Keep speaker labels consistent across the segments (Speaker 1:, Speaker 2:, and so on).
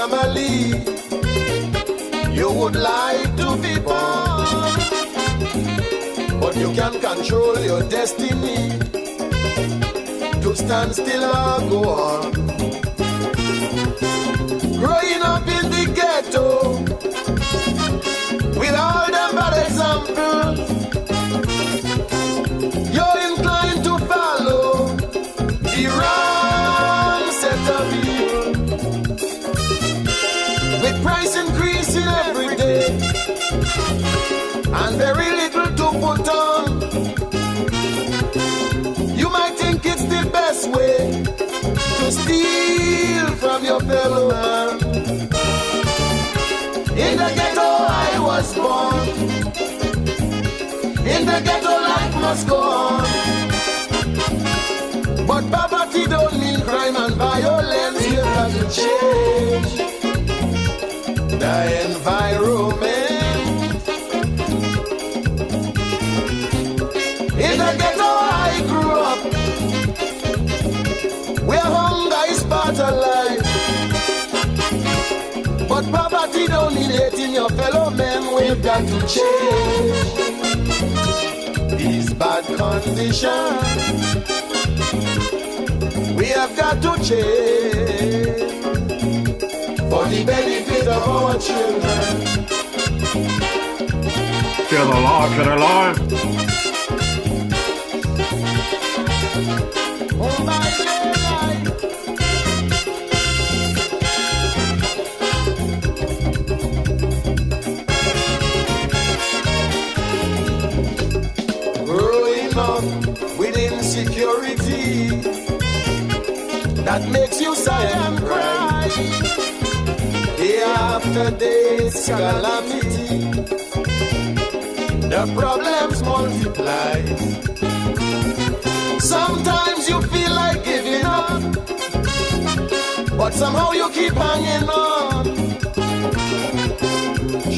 Speaker 1: family. You would like to be born, but you can't control your destiny. To stand still or go on. Growing up in the ghetto, with all the bad examples, you're inclined to follow the wrong set of evil. With price increasing every day, and very little to put on, you might think it's the best way to steal from your fellow man. In the ghetto I was born. In the ghetto life must go on. But poverty don't mean crime and violence. You have to change the environment. In the ghetto I grew up, where hunger is part of life. But poverty don't mean hating your fellow men. We've got to change these bad conditions. We have got to change for the benefit of our children.
Speaker 2: Feel alive, feel alive.
Speaker 1: Oh my God. Growing up with insecurity that makes you sigh and cry. Day after day's calamity, the problems multiply. Sometimes you feel like giving up, but somehow you keep hanging on.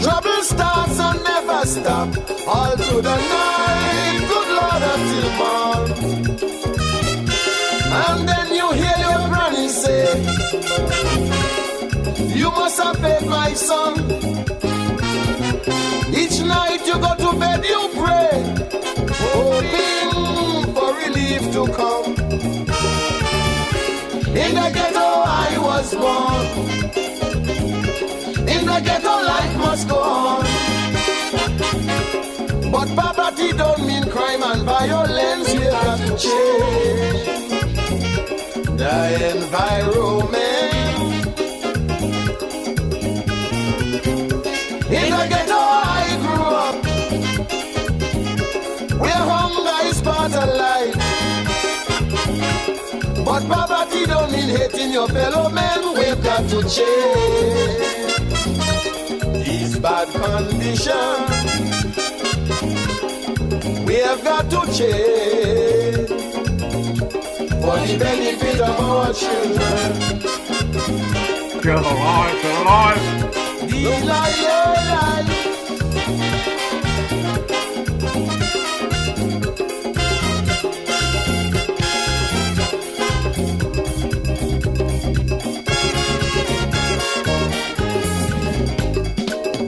Speaker 1: Trouble starts and never stop, all through the night, good Lord, until morn. And then you hear your granny say, you must have paid my son. Each night you go to bed, you pray, hoping for relief to come. In the ghetto I was born. In the ghetto life must go on. But poverty don't mean crime and violence. We have to change the environment. In the ghetto I grew up, where hunger is part of life. But poverty don't mean hating your fellow men. We've got to change these bad conditions. We have got to change for the benefit of our children.
Speaker 2: Feel alive, feel alive.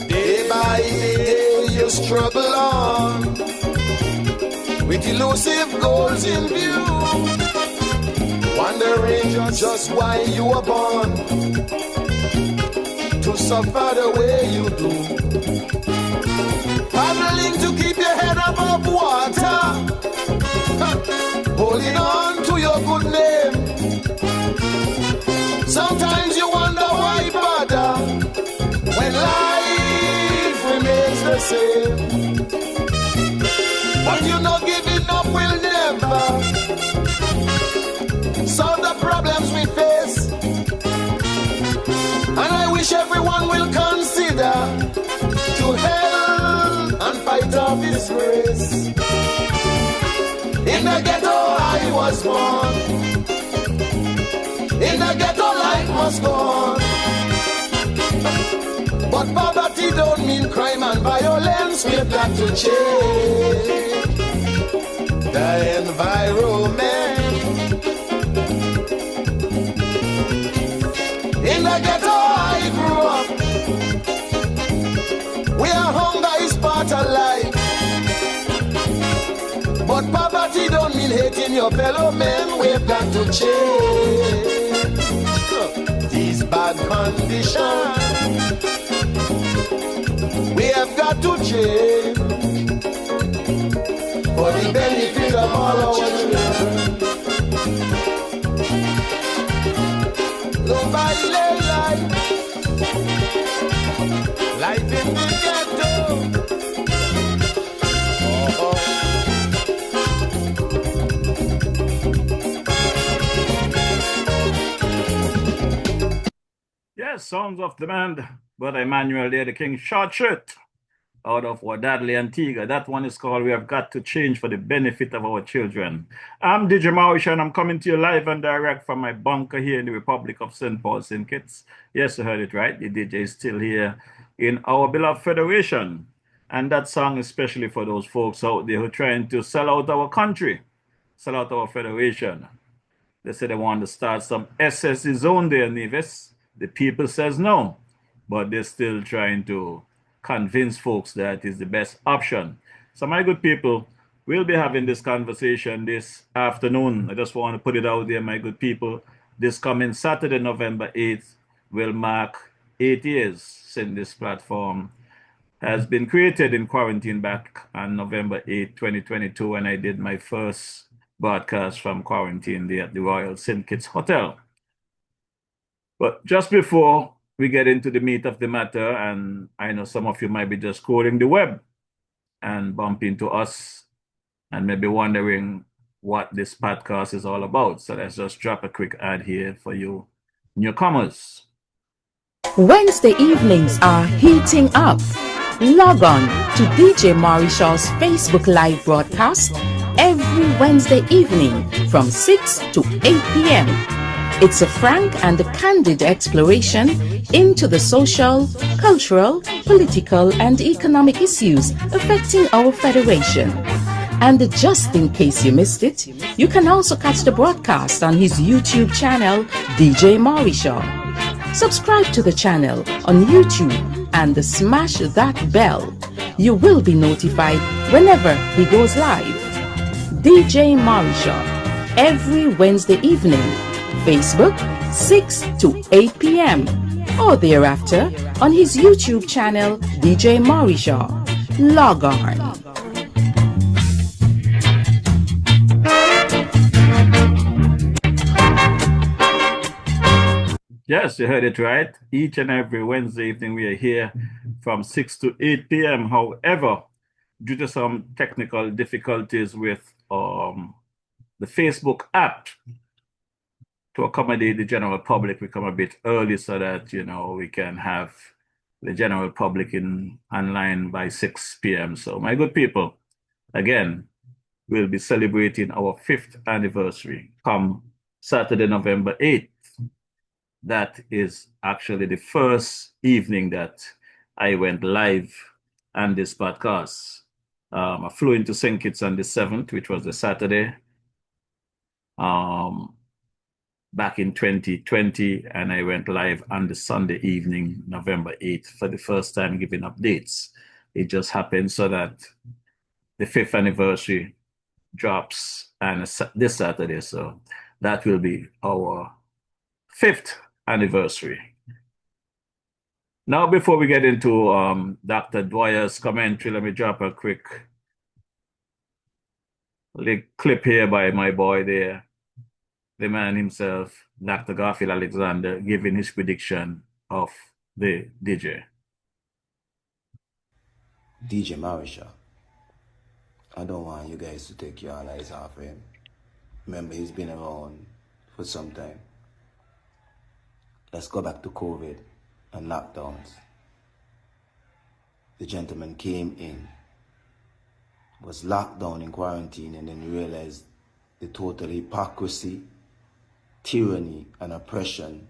Speaker 1: Day by day you struggle on with elusive goals in view, wondering just why you were born to suffer the way you do. Paddling to keep your head above water, holding on to your good name. Sometimes you wonder why bother when life remains the same. But you know giving up will never solve the problems we face. And I wish everyone will consider to help and fight off this race. In the ghetto I was born. In the ghetto life must go on. But poverty don't mean crime and violence. We've got to change the environment. In the ghetto I Hating your fellow men, we've got to change these bad conditions. We have got to change for the benefit of all our children. Nobody life in the ghetto.
Speaker 2: Yes, Sounds of Demand, Brother Emmanuel there, the King Short Shirt, out of Wadadley, Antigua. That one is called We Have Got to Change for the Benefit of Our Children. I'm DJ Mauricio, and I'm coming to you live and direct from my bunker here in the Republic of St. Paul, St. Kitts. Yes, you heard it right. The DJ is still here in our beloved Federation. And that song is especially for those folks out there who are trying to sell out our country, sell out our Federation. They say they want to start some SSC zone there, Nevis. The people says no, but they're still trying to convince folks that is the best option. So my good people, we'll be having this conversation this afternoon. I just want to put it out there, my good people. This coming Saturday, November 8th, will mark 8 years since this platform has been created in quarantine back on November 8th, 2022, when I did my first broadcast from quarantine there at the Royal St. Kitts Hotel. But just before we get into the meat of the matter, and I know some of you might be just scrolling the web and bump into us and maybe wondering what this podcast is all about. So let's just drop a quick ad here for you newcomers.
Speaker 3: Wednesday evenings are heating up. Log on to DJ Mauricio's Facebook Live broadcast every Wednesday evening from 6 to 8 p.m. It's a frank and a candid exploration into the social, cultural, political, and economic issues affecting our federation. And just in case you missed it, you can also catch the broadcast on his YouTube channel, DJ Mauricio. Subscribe to the channel on YouTube and smash that bell. You will be notified whenever he goes live. DJ Mauricio, every Wednesday evening, Facebook 6 to 8 p.m. or thereafter on his YouTube channel, DJ Mauricio. Log on.
Speaker 2: Yes, you heard it right. Each and every Wednesday evening we are here from 6 to 8 p.m. However, due to some technical difficulties with the Facebook app, to accommodate the general public, we come a bit early so that, we can have the general public online by 6 p.m. So my good people, again, we'll be celebrating our 5th anniversary come Saturday, November 8th. That is actually the first evening that I went live on this podcast. I flew into St. Kitts on the 7th, which was the Saturday, back in 2020, and I went live on the Sunday evening, November 8th, for the first time giving updates. It just happened so that the 5th anniversary drops on this Saturday, so that will be our 5th anniversary. Now, before we get into Dr. Dwyer's commentary, let me drop a quick clip here by my boy there, the man himself, Dr. Garfield Alexander, giving his prediction of the DJ.
Speaker 4: DJ Mauricio, I don't want you guys to take your eyes off him. Remember, he's been around for some time. Let's go back to COVID and lockdowns. The gentleman came in, was locked down in quarantine, and then realized the total hypocrisy, tyranny, and oppression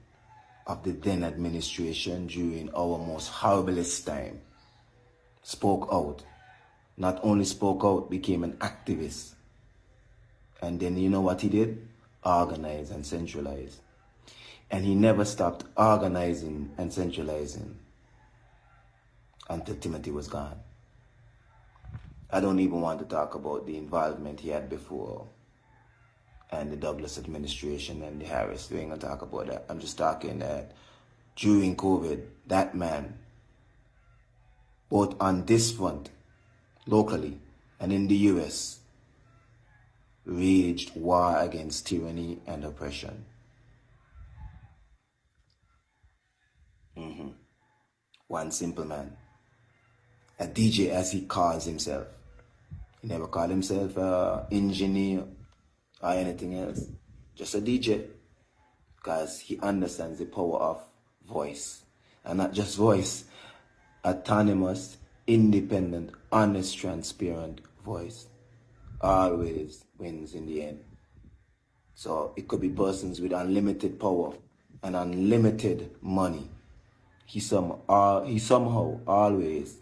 Speaker 4: of the then administration during our most horriblest time. Spoke out. Not only spoke out, became an activist. And then you know what he did? Organize and centralize. And he never stopped organizing and centralizing until Timothy was gone. I don't even want to talk about the involvement he had before and the Douglas administration and the Harris. We ain't gonna talk about that. I'm just talking that during COVID, that man, both on this front, locally, and in the US, waged war against tyranny and oppression. One simple man. A DJ, as he calls himself. He never called himself an engineer or anything else. Just a DJ. Because he understands the power of voice. And not just voice. Autonomous, independent, honest, transparent voice. Always wins in the end. So it could be persons with unlimited power and unlimited money. He somehow always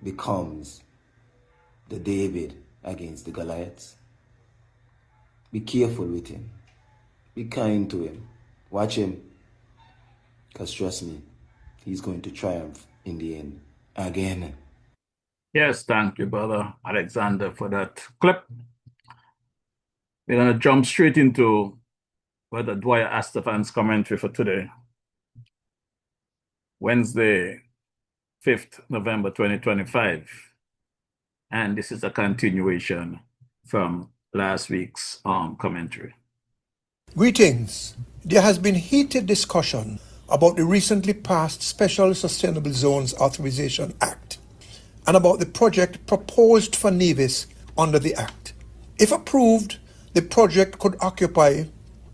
Speaker 4: becomes the David against the Goliaths. Be careful with him. Be kind to him. Watch him. Because trust me, he's going to triumph in the end again.
Speaker 2: Yes, thank you, Brother Alexander, for that clip. We're going to jump straight into Brother Dwyer Astafan's commentary for today. Wednesday, 5th November 2025. And this is a continuation from last week's commentary.
Speaker 5: Greetings. There has been heated discussion about the recently passed Special Sustainable Zones Authorization Act and about the project proposed for Nevis under the Act. If approved, the project could occupy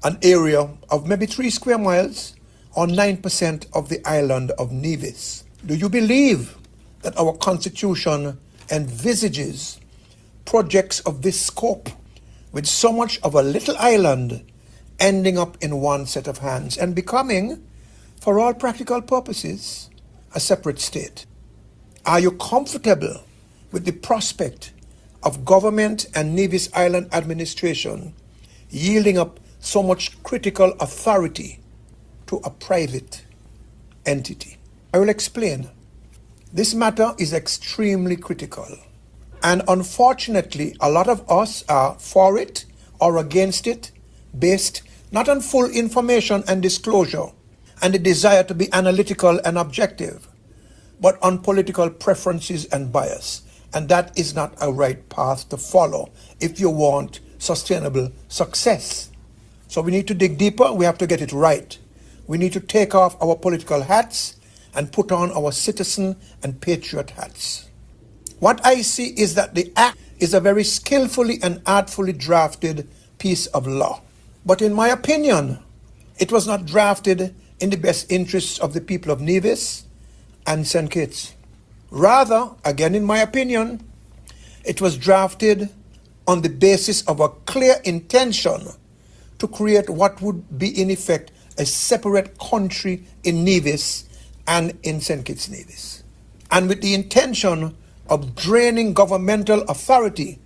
Speaker 5: an area of maybe 3 square miles or 9% of the island of Nevis. Do you believe that our Constitution envisages projects of this scope with so much of a little island ending up in one set of hands and becoming, for all practical purposes, a separate state? Are you comfortable with the prospect of government and Nevis Island administration yielding up so much critical authority to a private entity? I will explain. This matter is extremely critical, and unfortunately a lot of us are for it or against it based not on full information and disclosure and the desire to be analytical and objective, but on political preferences and bias. And that is not a right path to follow if you want sustainable success. So we need to dig deeper. We have to get it right. We need to take off our political hats and put on our citizen and patriot hats. What I see is that the act is a very skillfully and artfully drafted piece of law. But in my opinion, it was not drafted in the best interests of the people of Nevis and St. Kitts. Rather, again in my opinion, it was drafted on the basis of a clear intention to create what would be in effect a separate country in Nevis and in St. Kitts Nevis, and with the intention of draining governmental authority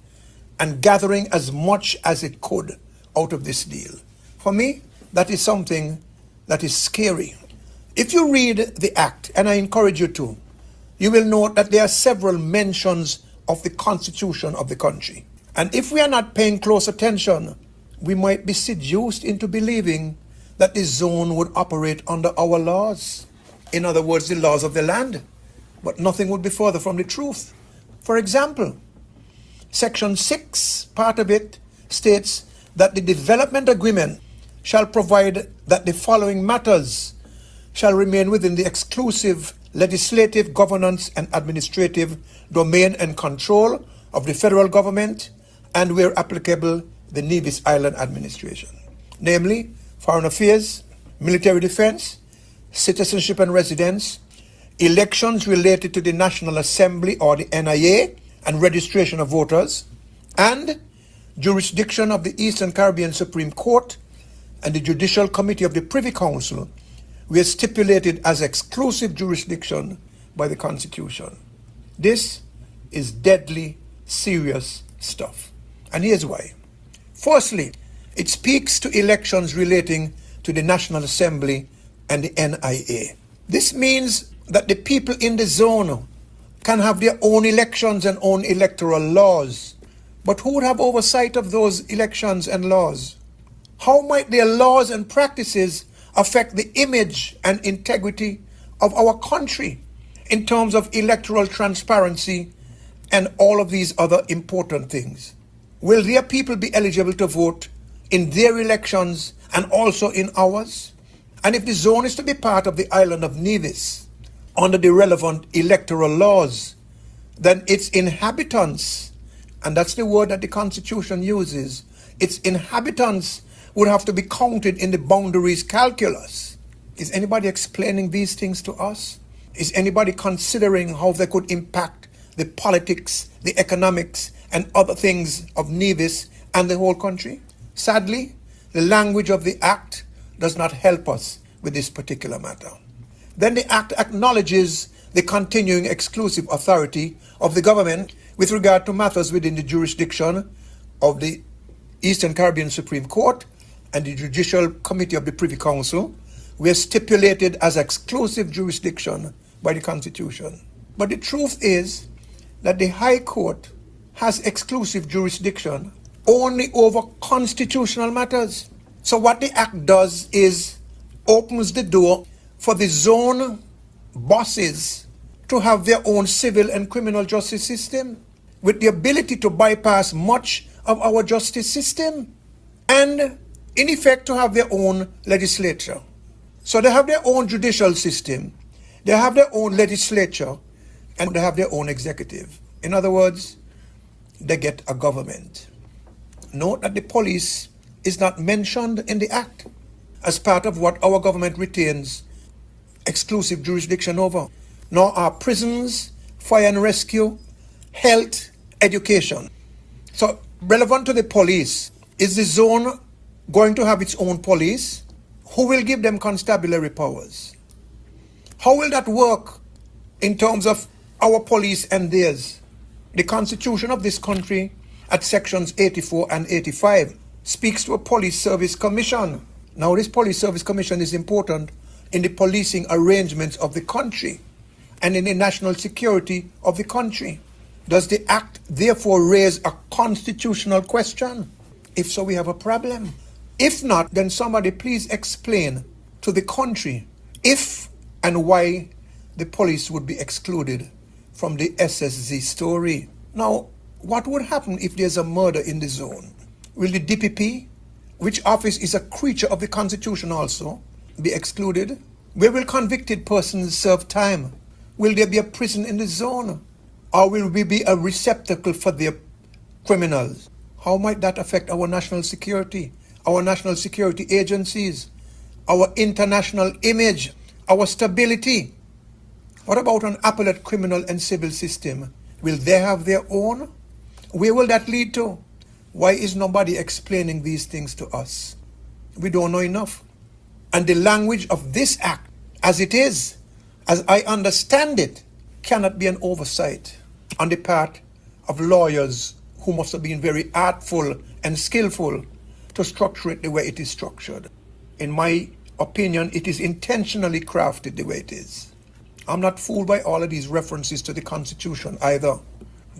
Speaker 5: and gathering as much as it could out of this deal. For me, that is something that is scary. If you read the act, and I encourage you to, you will note that there are several mentions of the constitution of the country. And if we are not paying close attention, we might be seduced into believing that the zone would operate under our laws. In other words, the laws of the land. But nothing would be further from the truth. For example, Section 6, part of it, states that the development agreement shall provide that the following matters shall remain within the exclusive legislative, governance, and administrative domain and control of the federal government, and where applicable, the Nevis Island administration. Namely, foreign affairs, military defense, citizenship and residence, elections related to the National Assembly or the NIA and registration of voters, and jurisdiction of the Eastern Caribbean Supreme Court and the Judicial Committee of the Privy Council were stipulated as exclusive jurisdiction by the Constitution. This is deadly serious stuff. And here's why. Firstly, it speaks to elections relating to the National Assembly and the NIA. This means that the people in the zone can have their own elections and own electoral laws. But who would have oversight of those elections and laws? How might their laws and practices affect the image and integrity of our country in terms of electoral transparency and all of these other important things? Will their people be eligible to vote in their elections and also in ours? And if the zone is to be part of the island of Nevis under the relevant electoral laws, then its inhabitants, and that's the word that the Constitution uses, its inhabitants would have to be counted in the boundaries calculus. Is anybody explaining these things to us? Is anybody considering how they could impact the politics, the economics, and other things of Nevis and the whole country? Sadly, the language of the Act does not help us with this particular matter. Then the Act acknowledges the continuing exclusive authority of the government with regard to matters within the jurisdiction of the Eastern Caribbean Supreme Court and the Judicial Committee of the Privy Council were stipulated as exclusive jurisdiction by the Constitution. But the truth is that the High Court has exclusive jurisdiction only over constitutional matters. So what the Act does is opens the door for the zone bosses to have their own civil and criminal justice system with the ability to bypass much of our justice system and in effect to have their own legislature. So they have their own judicial system, they have their own legislature, and they have their own executive. In other words, they get a government. Note that the police is not mentioned in the Act as part of what our government retains exclusive jurisdiction over, nor are prisons, fire and rescue, health, education. So relevant to the police, is the zone going to have its own police? Who will give them constabulary powers? How will that work in terms of our police and theirs? The Constitution of this country at sections 84 and 85 speaks to a police service commission. Now this police service commission is important in the policing arrangements of the country and in the national security of the country. Does the Act therefore raise a constitutional question? If so, we have a problem. If not, then somebody please explain to the country if and why the police would be excluded from the SSZ story. Now, what would happen if there's a murder in the zone? Will the DPP, which office is a creature of the Constitution also, be excluded? Where will convicted persons serve time? Will there be a prison in the zone? Or will we be a receptacle for their criminals? How might that affect our national security, our national security agencies, our international image, our stability? What about an appellate criminal and civil system? Will they have their own? Where will that lead to? Why is nobody explaining these things to us? We don't know enough. And the language of this Act, as it is, as I understand it, cannot be an oversight on the part of lawyers who must have been very artful and skillful to structure it the way it is structured. In my opinion, it is intentionally crafted the way it is. I'm not fooled by all of these references to the Constitution either.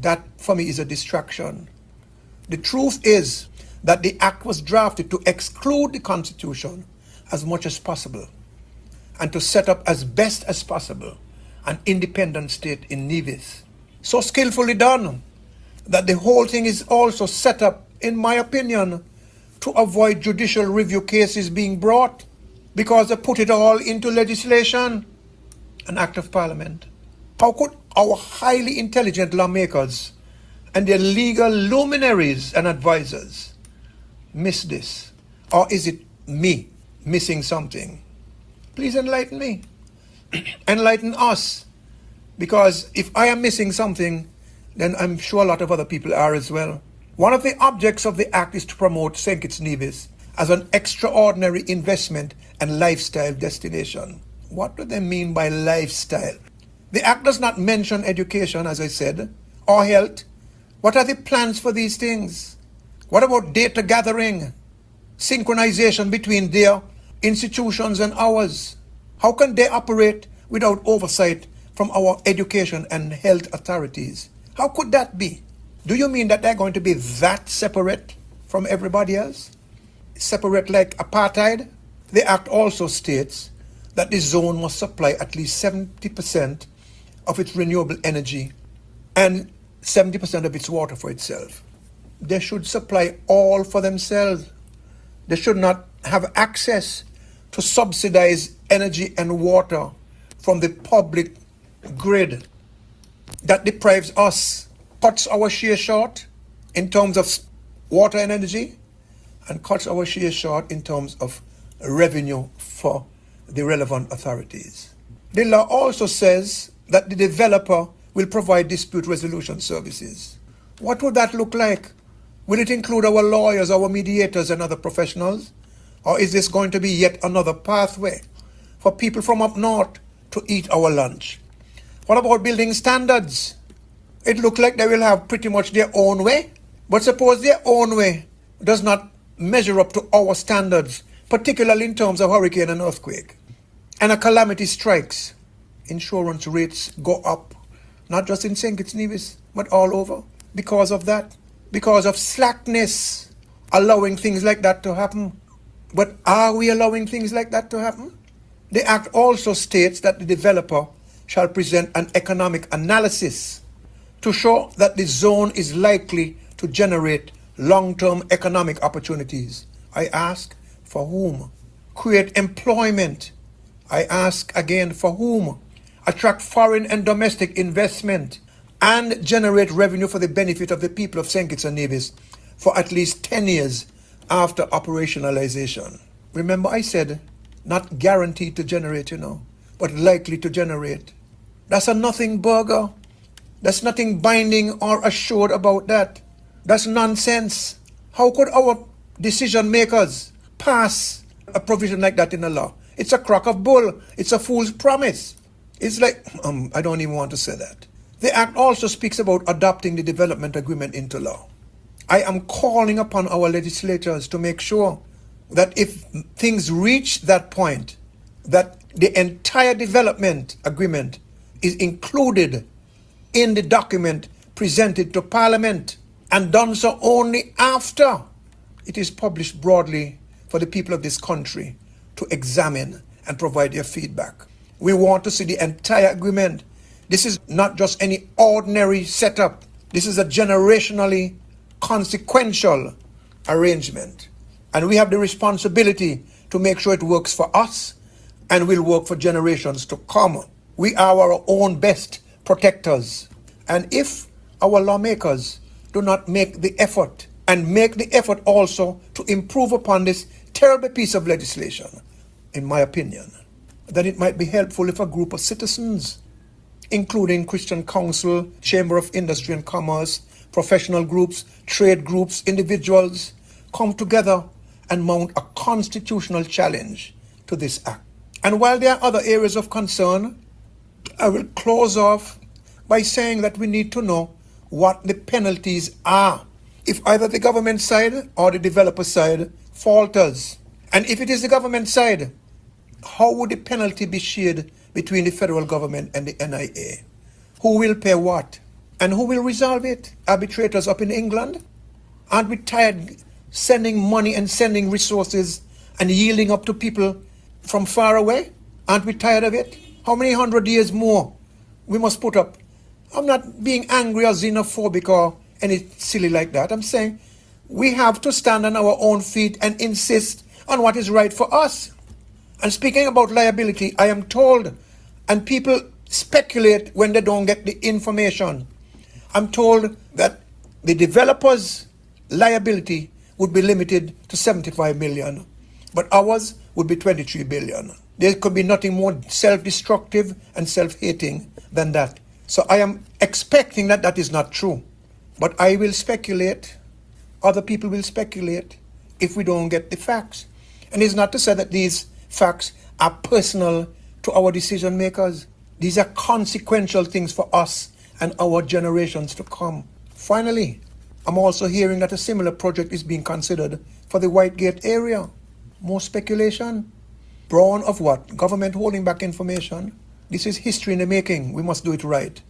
Speaker 5: That, for me, is a distraction. The truth is that the Act was drafted to exclude the Constitution as much as possible and to set up as best as possible an independent state in Nevis. So skillfully done that the whole thing is also set up, in my opinion, to avoid judicial review cases being brought because they put it all into legislation, an act of parliament. How could our highly intelligent lawmakers and their legal luminaries and advisors miss this? Or is it me missing something? Please enlighten me. Enlighten us. Because if I am missing something, then I'm sure a lot of other people are as well. One of the objects of the Act is to promote St. Kitts Nevis as an extraordinary investment and lifestyle destination. What do they mean by lifestyle? The Act does not mention education, as I said, or health. What are the plans for these things? What about data gathering, synchronization between their institutions and ours? How can they operate without oversight from our education and health authorities? How could that be? Do you mean that they're going to be that separate from everybody else? separate like apartheid. The act also states that the zone must supply at least 70% of its renewable energy and 70% of its water for itself. They should supply all for themselves. They should not have access to subsidize energy and water from the public grid. That deprives us, cuts our share short in terms of water and energy, and cuts our share short in terms of revenue for the relevant authorities. The law also says that the developer will provide dispute resolution services. What would that look like? Will it include our lawyers, our mediators, and other professionals? Or is this going to be yet another pathway for people from up north to eat our lunch? What about building standards? It looks like they will have pretty much their own way. But suppose their own way does not measure up to our standards, particularly in terms of hurricane and earthquake, and a calamity strikes. Insurance rates go up, not just in St. Kitts Nevis, but all over because of that, because of slackness, allowing things like that to happen. But are we allowing things like that to happen? The Act also states that the developer shall present an economic analysis to show that the zone is likely to generate long-term economic opportunities. I ask, for whom? Create employment. I ask again, for whom? Attract foreign and domestic investment and generate revenue for the benefit of the people of St. Kitts and Nevis for at least 10 years after operationalization. Remember I said, not guaranteed to generate, but likely to generate. That's a nothing burger. There's nothing binding or assured about that. That's nonsense. How could our decision makers pass a provision like that in the law? It's a crock of bull. It's a fool's promise. It's like, I don't even want to say that. The Act also speaks about adopting the development agreement into law. I am calling upon our legislators to make sure that if things reach that point, that the entire development agreement is included in the document presented to Parliament, and done so only after it is published broadly for the people of this country to examine and provide their feedback. We want to see the entire agreement. This is not just any ordinary setup. This is a generationally consequential arrangement. And we have the responsibility to make sure it works for us and will work for generations to come. We are our own best protectors. And if our lawmakers do not make the effort, and make the effort also to improve upon this terrible piece of legislation, in my opinion, then it might be helpful if a group of citizens, including Christian Council, Chamber of Industry and Commerce, professional groups, trade groups, individuals, come together and mount a constitutional challenge to this act. And while there are other areas of concern, I will close off by saying that we need to know what the penalties are if either the government side or the developer side falters. And if it is the government side, how would the penalty be shared between the federal government and the NIA? Who will pay what? And who will resolve it? Arbitrators up in England? Aren't we tired sending money and sending resources and yielding up to people from far away? Aren't we tired of it? How many 100 years more we must put up? I'm not being angry or xenophobic or any silly like that. I'm saying we have to stand on our own feet and insist on what is right for us. And speaking about liability, I am told, and people speculate when they don't get the information, I'm told that the developers' liability would be limited to 75 million, but ours would be 23 billion. There could be nothing more self-destructive and self-hating than that. So I am expecting that that is not true. But I will speculate, other people will speculate, if we don't get the facts. And it's not to say that these facts are personal to our decision makers. These are consequential things for us and our generations to come. Finally, I'm also hearing that a similar project is being considered for the Whitegate area. More speculation. Brawl of what? Government holding back information. This is history in the making. We must do it right.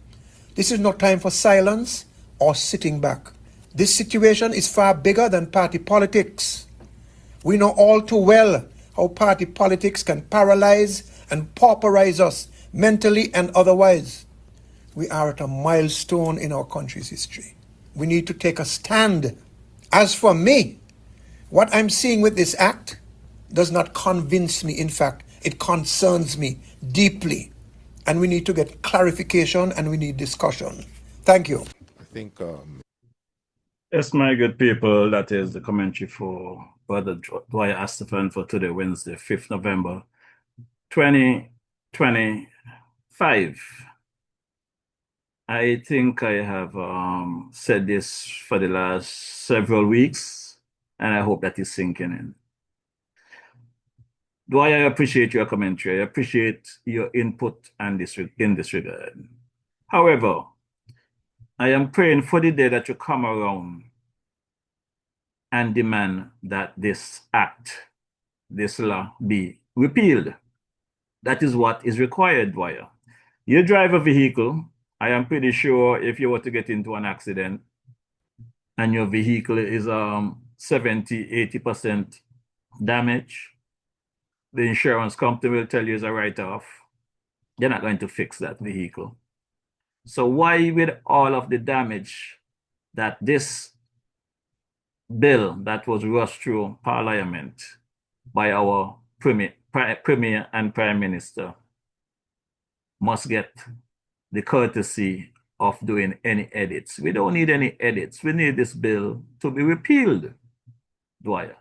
Speaker 5: This is not time for silence or sitting back. This situation is far bigger than party politics. We know all too well how party politics can paralyze and pauperize us mentally and otherwise. We are at a milestone in our country's history. We need to take a stand. As for me, what I'm seeing with this act does not convince me. In fact, it concerns me deeply. And we need to get clarification and we need discussion. Thank you.
Speaker 6: I think
Speaker 2: Yes, my good people, that is the commentary for Brother Dwyer Astafan for today, Wednesday, 5th November, 2025. I think I have said this for the last several weeks, and I hope that is sinking in. Dwyer, I appreciate your commentary. I appreciate your input and in this regard. However, I am praying for the day that you come around and demand that this act, this law, be repealed. That is what is required, Dwyer. You drive a vehicle. I am pretty sure if you were to get into an accident and your vehicle is 70–80% damage, the insurance company will tell you it's a write-off. They're not going to fix that vehicle. So why, with all of the damage that this bill that was rushed through Parliament by our Premier and Prime Minister must get the courtesy of doing any edits? We don't need any edits. We need this bill to be repealed, Dwyer.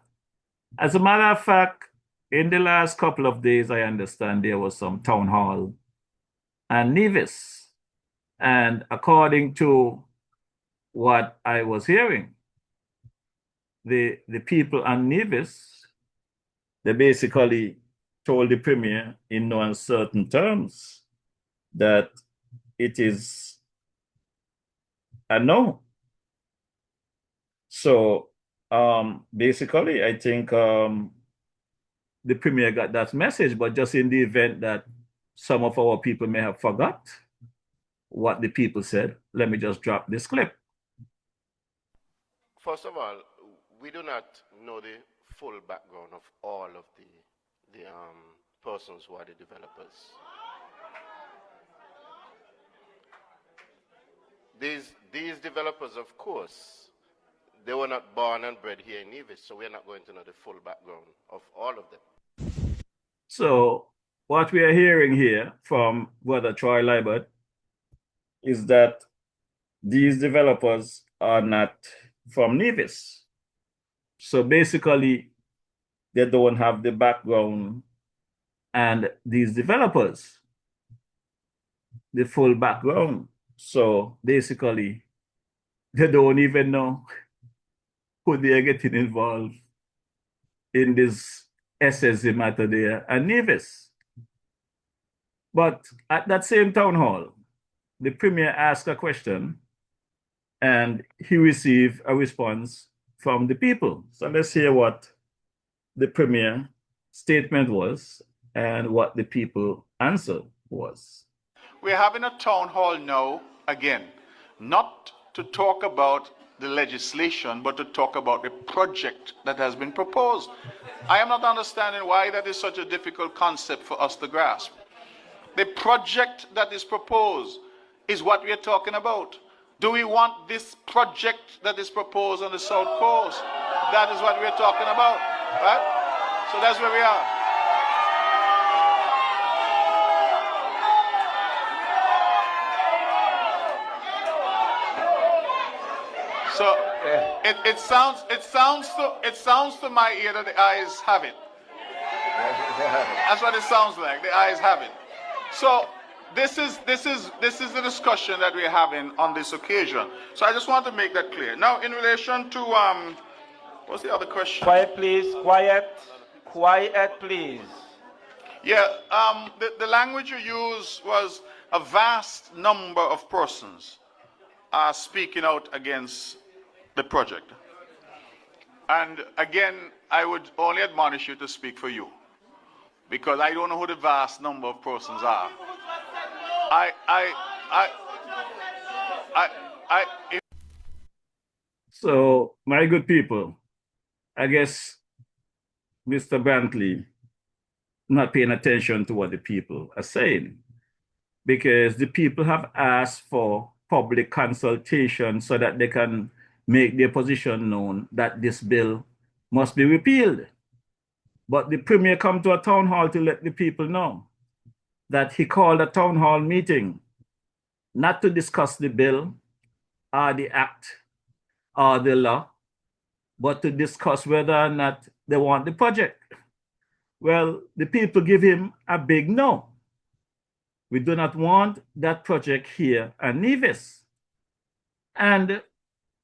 Speaker 2: As a matter of fact, in the last couple of days, I understand there was some town hall and Nevis. And according to what I was hearing, the people on Nevis, they basically told the Premier in no uncertain terms that it is a no. So basically, I think the Premier got that message, but just in the event that some of our people may have forgot what the people said, let me just drop this clip.
Speaker 7: First of all, we do not know the full background of all of the persons who are the developers. These developers, of course, they were not born and bred here in Nevis, so we're not going to know the full background of all of them.
Speaker 2: So what we are hearing here from Brother Troy Libert is that these developers are not from Nevis. So basically, they don't have the background, and these developers, the full background. So basically, they don't even know who they are getting involved in this SSA matter there and Nevis. But at that same town hall, the Premier asked a question and he received a response from the people. So let's hear what the Premier statement was and what the people answer was.
Speaker 8: We're having a town hall now, again, not to talk about the legislation, but to talk about the project that has been proposed. I am not understanding why that is such a difficult concept for us to grasp. The project that is proposed is what we are talking about. Do we want this project that is proposed on the South Coast? That is what we are talking about, right? So that's where we are. So it sounds to my ear that the eyes have it. That's what it sounds like. The eyes have it. So this is the discussion that we're having on this occasion. So I just want to make that clear. Now, in relation to what's the other question?
Speaker 9: Quiet, please. Quiet. Quiet, please.
Speaker 8: Yeah. The language you used was a vast number of persons are speaking out against the project. And again, I would only admonish you to speak for you, because I don't know who the vast number of persons are.
Speaker 2: So, my good people, I guess Mr. Brantley not paying attention to what the people are saying, because the people have asked for public consultation so that they can make their position known that this bill must be repealed. But the premier come to a town hall to let the people know that he called a town hall meeting not to discuss the bill or the act or the law, but to discuss whether or not they want the project. Well, the people give him a big no. We do not want that project here at Nevis. And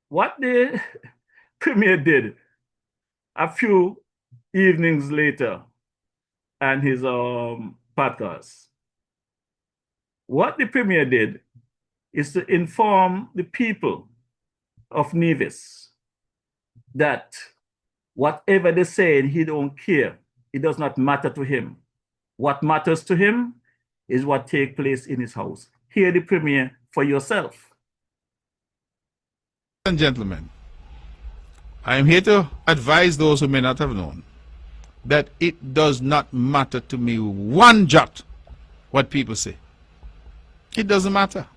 Speaker 2: what the premier did a few evenings later and his podcast, what the premier did is to inform the people of Nevis that whatever they say, he don't care. It does not matter to him. What matters to him is what takes place in his house. Hear the premier for yourself.
Speaker 6: Ladies and gentlemen, I am here to advise those who may not have known that it does not matter to me one jot what people say. It doesn't matter.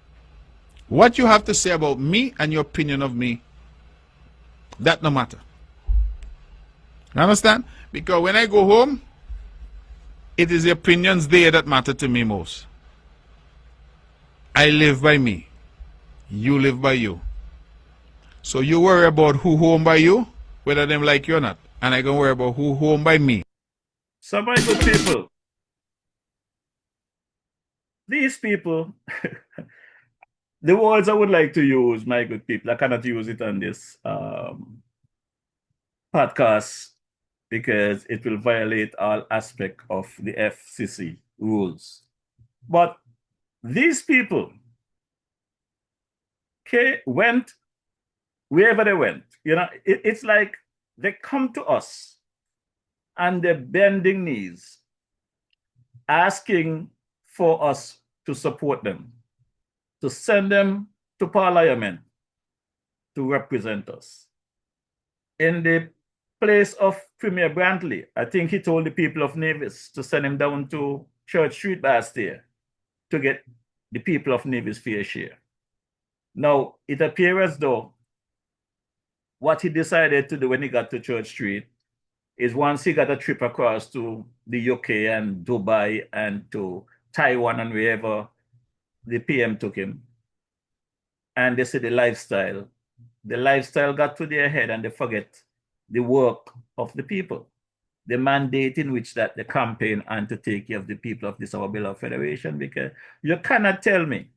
Speaker 6: What you have to say about me and your opinion of me, that no matter. You understand? Because when I go home, it is the opinions there that matter to me most. I live by me. You live by you. So you worry about who home by you, whether them like you or not. And I can worry about who home by me.
Speaker 2: So my good people, these people, the words I would like to use, my good people, I cannot use it on this podcast because it will violate all aspects of the FCC rules. But these people went wherever they went. You know, it's like they come to us and they're bending knees, asking for us to support them, to send them to Parliament to represent us. In the place of Premier Brantley, I think he told the people of Nevis to send him down to Church Street Bastille to get the people of Nevis fair share. Now, it appears as though what he decided to do when he got to Church Street is once he got a trip across to the UK and Dubai and to Taiwan and wherever the PM took him, and they see the lifestyle got to their head and they forget the work of the people, the mandate in which that the campaign and to take care of the people of this our beloved federation. Because you cannot tell me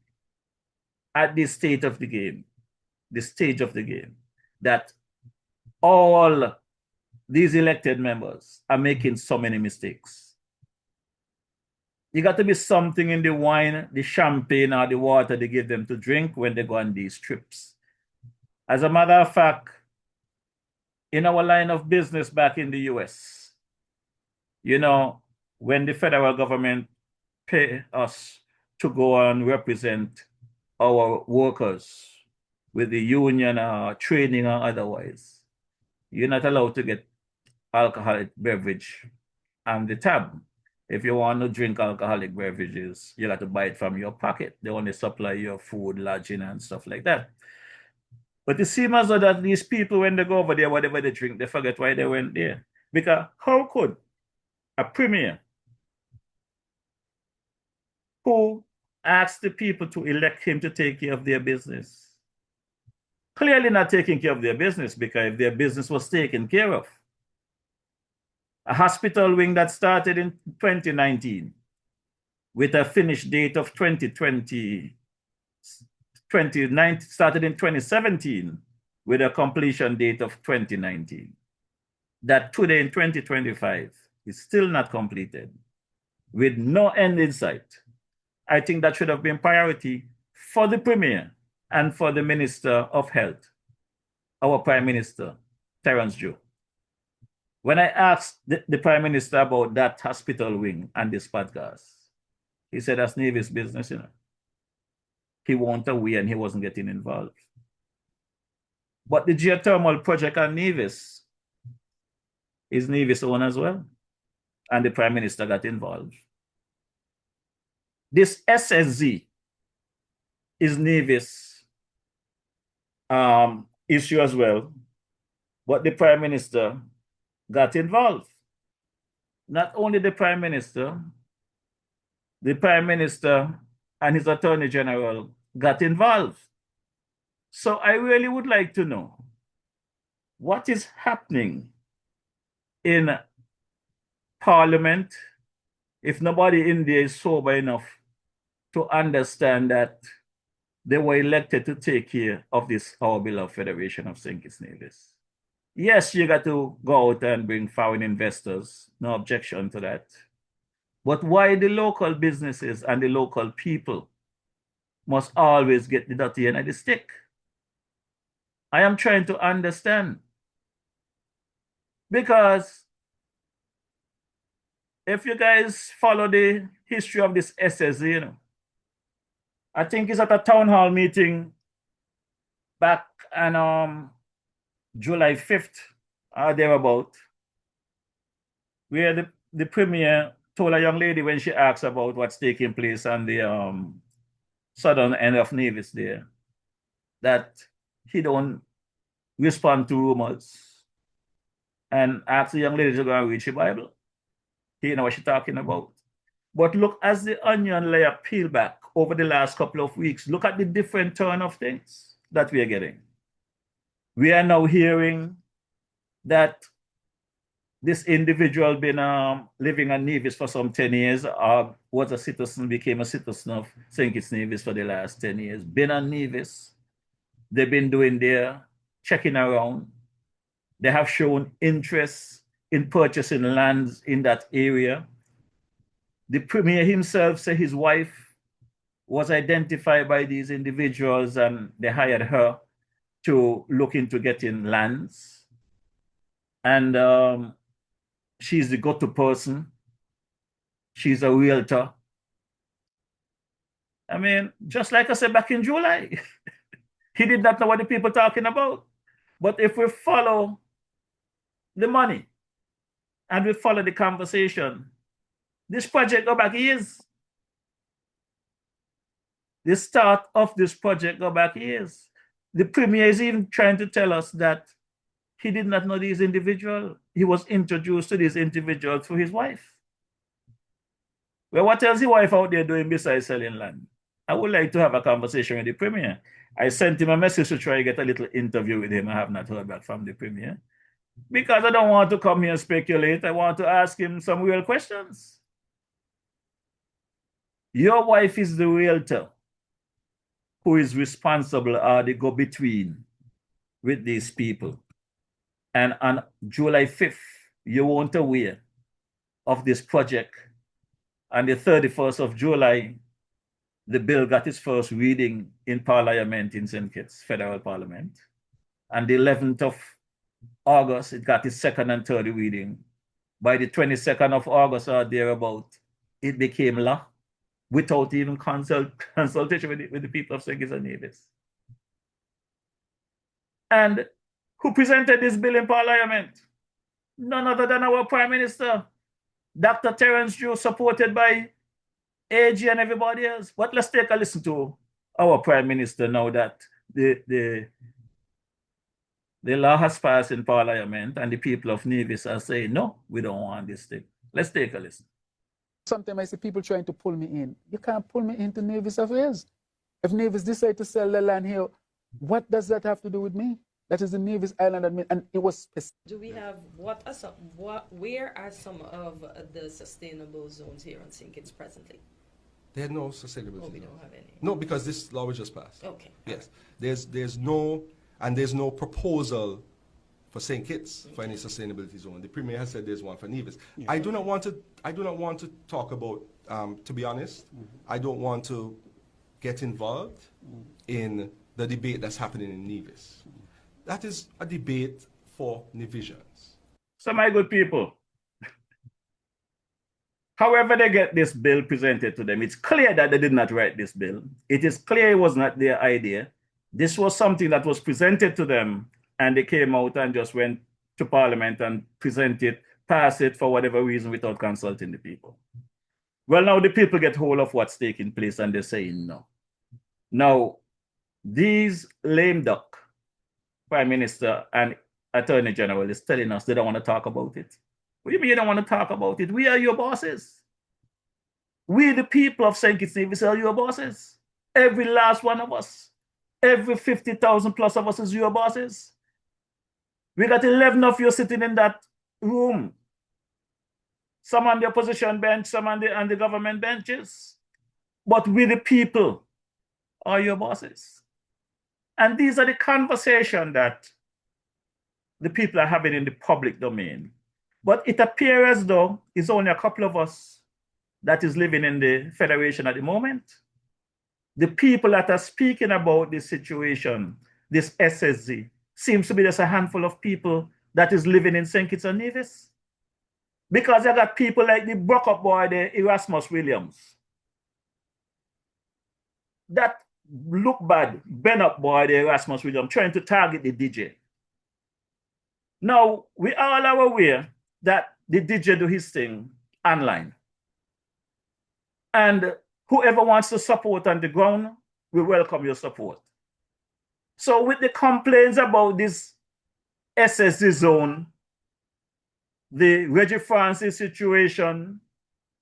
Speaker 2: at this stage of the game, that all these elected members are making so many mistakes. You got to be something in the wine, the champagne, or the water they give them to drink when they go on these trips. As a matter of fact, in our line of business back in the US, you know, when the federal government pay us to go and represent our workers with the union or training or otherwise, you're not allowed to get alcoholic beverage on the tab. If you want to drink alcoholic beverages, you got to buy it from your pocket. They only supply your food, lodging, and stuff like that. But it seems as though that these people, when they go over there, whatever they drink, they forget why they went there. Because how could a premier who asked the people to elect him to take care of their business, clearly not taking care of their business, because if their business was taken care of, a hospital wing that started in 2019 with a finish date of 2020, started in 2017 with a completion date of 2019. That today in 2025 is still not completed with no end in sight. I think that should have been priority for the Premier and for the Minister of Health, our Prime Minister, Terence Joe. When I asked the Prime Minister about that hospital wing and this podcast, he said that's Nevis business, you know. He wanted away and he wasn't getting involved. But the geothermal project on Nevis, is Nevis own as well. And the Prime Minister got involved. This SSZ is Nevis issue as well, but the Prime Minister got involved. Not only the Prime Minister and his Attorney General got involved. So I really would like to know what is happening in Parliament if nobody in there is sober enough to understand that they were elected to take care of this, our beloved Federation of St. Kitts Nevis. Yes, you got to go out and bring foreign investors, no objection to that. But why the local businesses and the local people must always get the dirty end of the stick? I am trying to understand. Because if you guys follow the history of this SSZ, you know, I think it's at a town hall meeting back on July 5th or thereabout, where the Premier told a young lady when she asked about what's taking place on the southern end of Nevis there, that he don't respond to rumors, and asked the young lady to go and read the Bible. He know what she's talking about. But look, as the onion layer peel back over the last couple of weeks, look at the different turn of things that we are getting. We are now hearing that this individual been living on Nevis for some 10 years, was a citizen, became a citizen of St. Kitts Nevis for the last 10 years, been on Nevis. They've been doing their checking around. They have shown interest in purchasing lands in that area. The Premier himself said his wife was identified by these individuals and they hired her to look into getting lands. And she's the go-to person. She's a realtor. I mean, just like I said back in July, he did not know what the people talking about. But if we follow the money and we follow the conversation, this project go back years. The start of this project go back years. The Premier is even trying to tell us that he did not know these individuals. He was introduced to these individuals through his wife. Well, what else the wife out there doing besides selling land? I would like to have a conversation with the Premier. I sent him a message to try to get a little interview with him. I have not heard back from the Premier. Because I don't want to come here and speculate. I want to ask him some real questions. Your wife is the realtor who is responsible or the go-between with these people. And on July 5th, you weren't aware of this project. On the 31st of July, the bill got its first reading in Parliament in St. Kitts, Federal Parliament. And the 11th of August, it got its second and third reading. By the 22nd of August or thereabout, it became law without even consultation with the people of St. Kitts and Nevis. And who presented this bill in Parliament? None other than our Prime Minister, Dr. Terence Drew, supported by AG and everybody else. But let's take a listen to our Prime Minister now that the law has passed in Parliament and the people of Nevis are saying, no, we don't want this thing. Let's take a listen.
Speaker 10: Sometimes I see people trying to pull me in. You can't pull me into Nevis affairs. If Nevis decide to sell the land here, what does that have to do with me? That is the Nevis Island, and it was specific.
Speaker 11: Do we have, where are some of the sustainable zones here on St. Kitts presently?
Speaker 12: There are no sustainable zones.
Speaker 11: We don't have any.
Speaker 12: No, because this law was just passed.
Speaker 11: Okay.
Speaker 12: Yes. There's no proposal for St. Kitts for any sustainability zone. The Premier has said there's one for Nevis. Yeah. I do not want to talk about, to be honest, I don't want to get involved in the debate that's happening in Nevis. That is a debate for Nevisians.
Speaker 2: So my good people, however they get this bill presented to them, it's clear that they did not write this bill. It is clear it was not their idea. This was something that was presented to them and they came out and just went to Parliament and present it, pass it for whatever reason without consulting the people. Well, now the people get hold of what's taking place and they're saying no. Now, these lame duck Prime Minister and Attorney General is telling us they don't want to talk about it. What do you mean you don't want to talk about it? We are your bosses. We, the people of St. Kitts Nevis, are your bosses. Every last one of us. Every 50,000 plus of us is your bosses. We got 11 of you sitting in that room. Some on the opposition bench, some on the government benches. But we, the people, are your bosses. And these are the conversations that the people are having in the public domain. But it appears as though it's only a couple of us that is living in the Federation at the moment. The people that are speaking about this situation, this SSZ, seems to be just a handful of people that is living in St. Kitts and Nevis. Because I got people like the Brock-up boy, the Erasmus Williams, that look bad, Ben-up boy, the Erasmus Williams, trying to target the DJ. Now, we all are aware that the DJ do his thing online. And whoever wants to support on the ground, we welcome your support. So with the complaints about this SSZ zone, the Reggie Francis situation,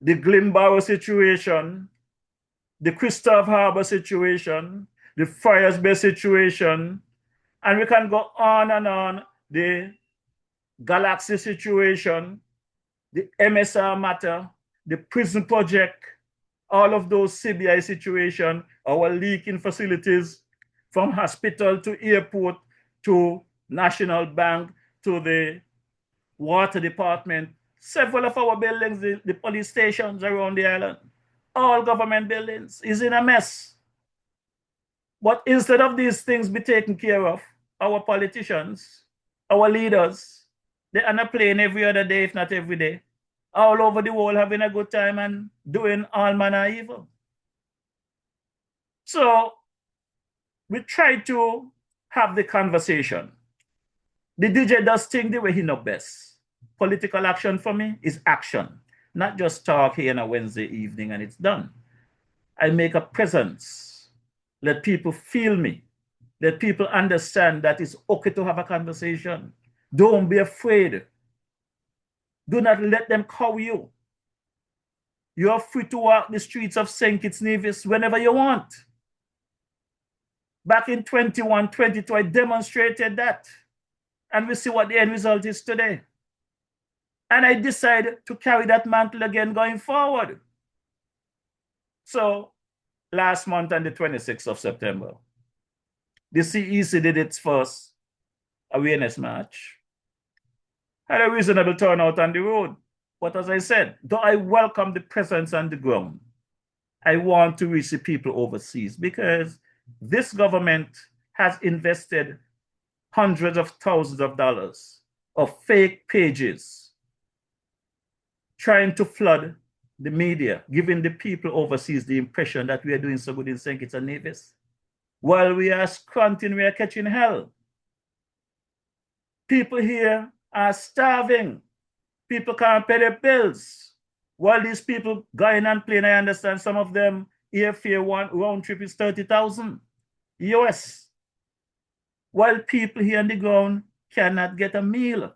Speaker 2: the Glenborough situation, the Christophe Harbour situation, the Friars Bay situation, and we can go on and on, the Galaxy situation, the MSR matter, the prison project, all of those CBI situation, our leaking facilities from hospital to airport to National Bank to the water department, several of our buildings, the police stations around the island, all government buildings is in a mess. But instead of these things be taken care of, our politicians, our leaders, they're on a plane every other day, if not every day, all over the world having a good time and doing all manner of evil. So we try to have the conversation. The DJ does things the way he knows best. Political action for me is action, not just talk here on a Wednesday evening and it's done. I make a presence. Let people feel me. Let people understand that it's okay to have a conversation. Don't be afraid. Do not let them cow you. You are free to walk the streets of St. Kitts Nevis whenever you want. Back in 21, 22, I demonstrated that. And we see what the end result is today. And I decided to carry that mantle again going forward. So last month on the 26th of September, the CEC did its first awareness march. Had a reasonable turnout on the road. But as I said, though I welcome the presence on the ground, I want to reach the people overseas because this government has invested hundreds of thousands of dollars of fake pages trying to flood the media, giving the people overseas the impression that we are doing so good in St. Kitts and Nevis. While we are scrunting, we are catching hell. People here are starving. People can't pay their bills. While these people going and playing, I understand some of them airfare one round trip is 30,000 US. While people here on the ground cannot get a meal.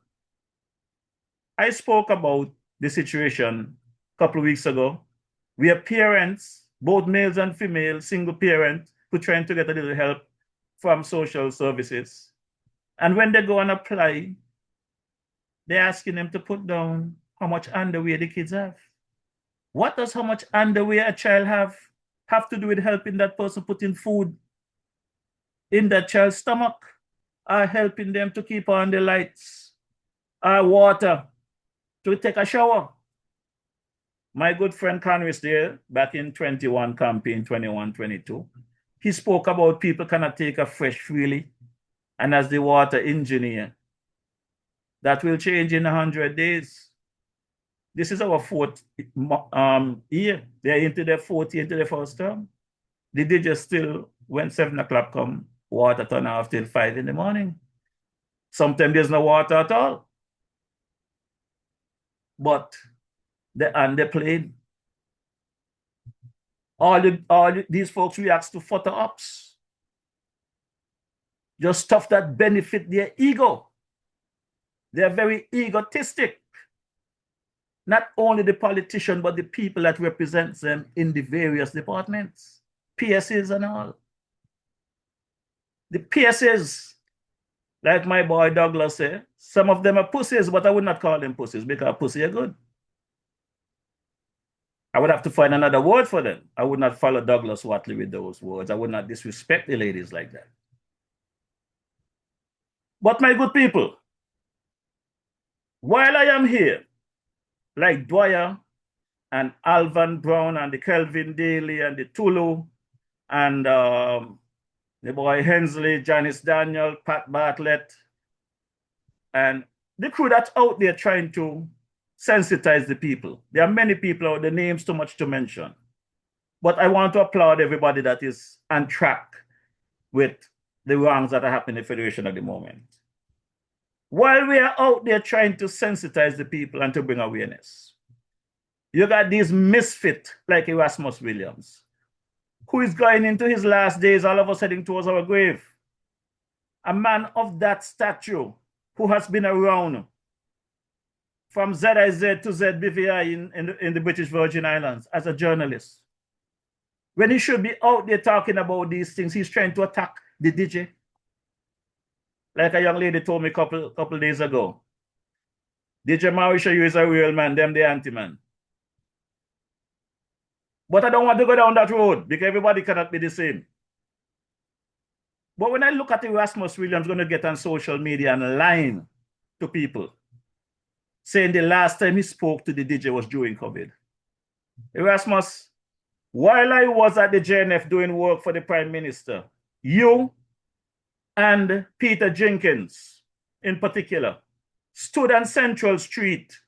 Speaker 2: I spoke about the situation a couple of weeks ago. We have parents, both males and females, single parent, who are trying to get a little help from social services. And when they go and apply, they're asking them to put down how much underwear the kids have. What does how much underwear a child have to do with helping that person putting food in that child's stomach, or helping them to keep on the lights, or water to take a shower? My good friend Conway's there back in 21 campaign, 21, 22. He spoke about people cannot take a fresh freely. And as the water engineer, that will change in 100 days. This is our fourth year. They're into their fourth year, into their first term. The DJ still, when 7 o'clock come, water turn off till 5 in the morning. Sometimes there's no water at all. but they underplayed. These folks react to photo ops. Just stuff that benefit their ego. They're very egotistic. Not only the politician, but the people that represent them in the various departments, PSAs and all. The PSAs, like my boy Douglas said, some of them are pussies, but I would not call them pussies because pussy are good. I would have to find another word for them. I would not follow Douglas Watley with those words. I would not disrespect the ladies like that. But my good people, while I am here, like Dwyer and Alvan Brown and the Kelvin Daly and the Tulu and the boy Hensley, Janice Daniel, Pat Bartlett, and the crew that's out there trying to sensitize the people. There are many people out there, names too much to mention. But I want to applaud everybody that is on track with the wrongs that are happening in the Federation at the moment. While we are out there trying to sensitize the people and to bring awareness, you got these misfits like Erasmus Williams, who is going into his last days, all of us heading towards our grave. A man of that stature who has been around from ZIZ to ZBVI in the British Virgin Islands as a journalist. When he should be out there talking about these things, he's trying to attack the DJ. Like a young lady told me a couple days ago, DJ Mauricio, you is a real man, them the anti-man. But I don't want to go down that road because everybody cannot be the same. But when I look at Erasmus Williams going to get on social media and lying to people, saying the last time he spoke to the DJ was during COVID. Erasmus, while I was at the JNF doing work for the Prime Minister, you and Peter Jenkins in particular stood on Central Street,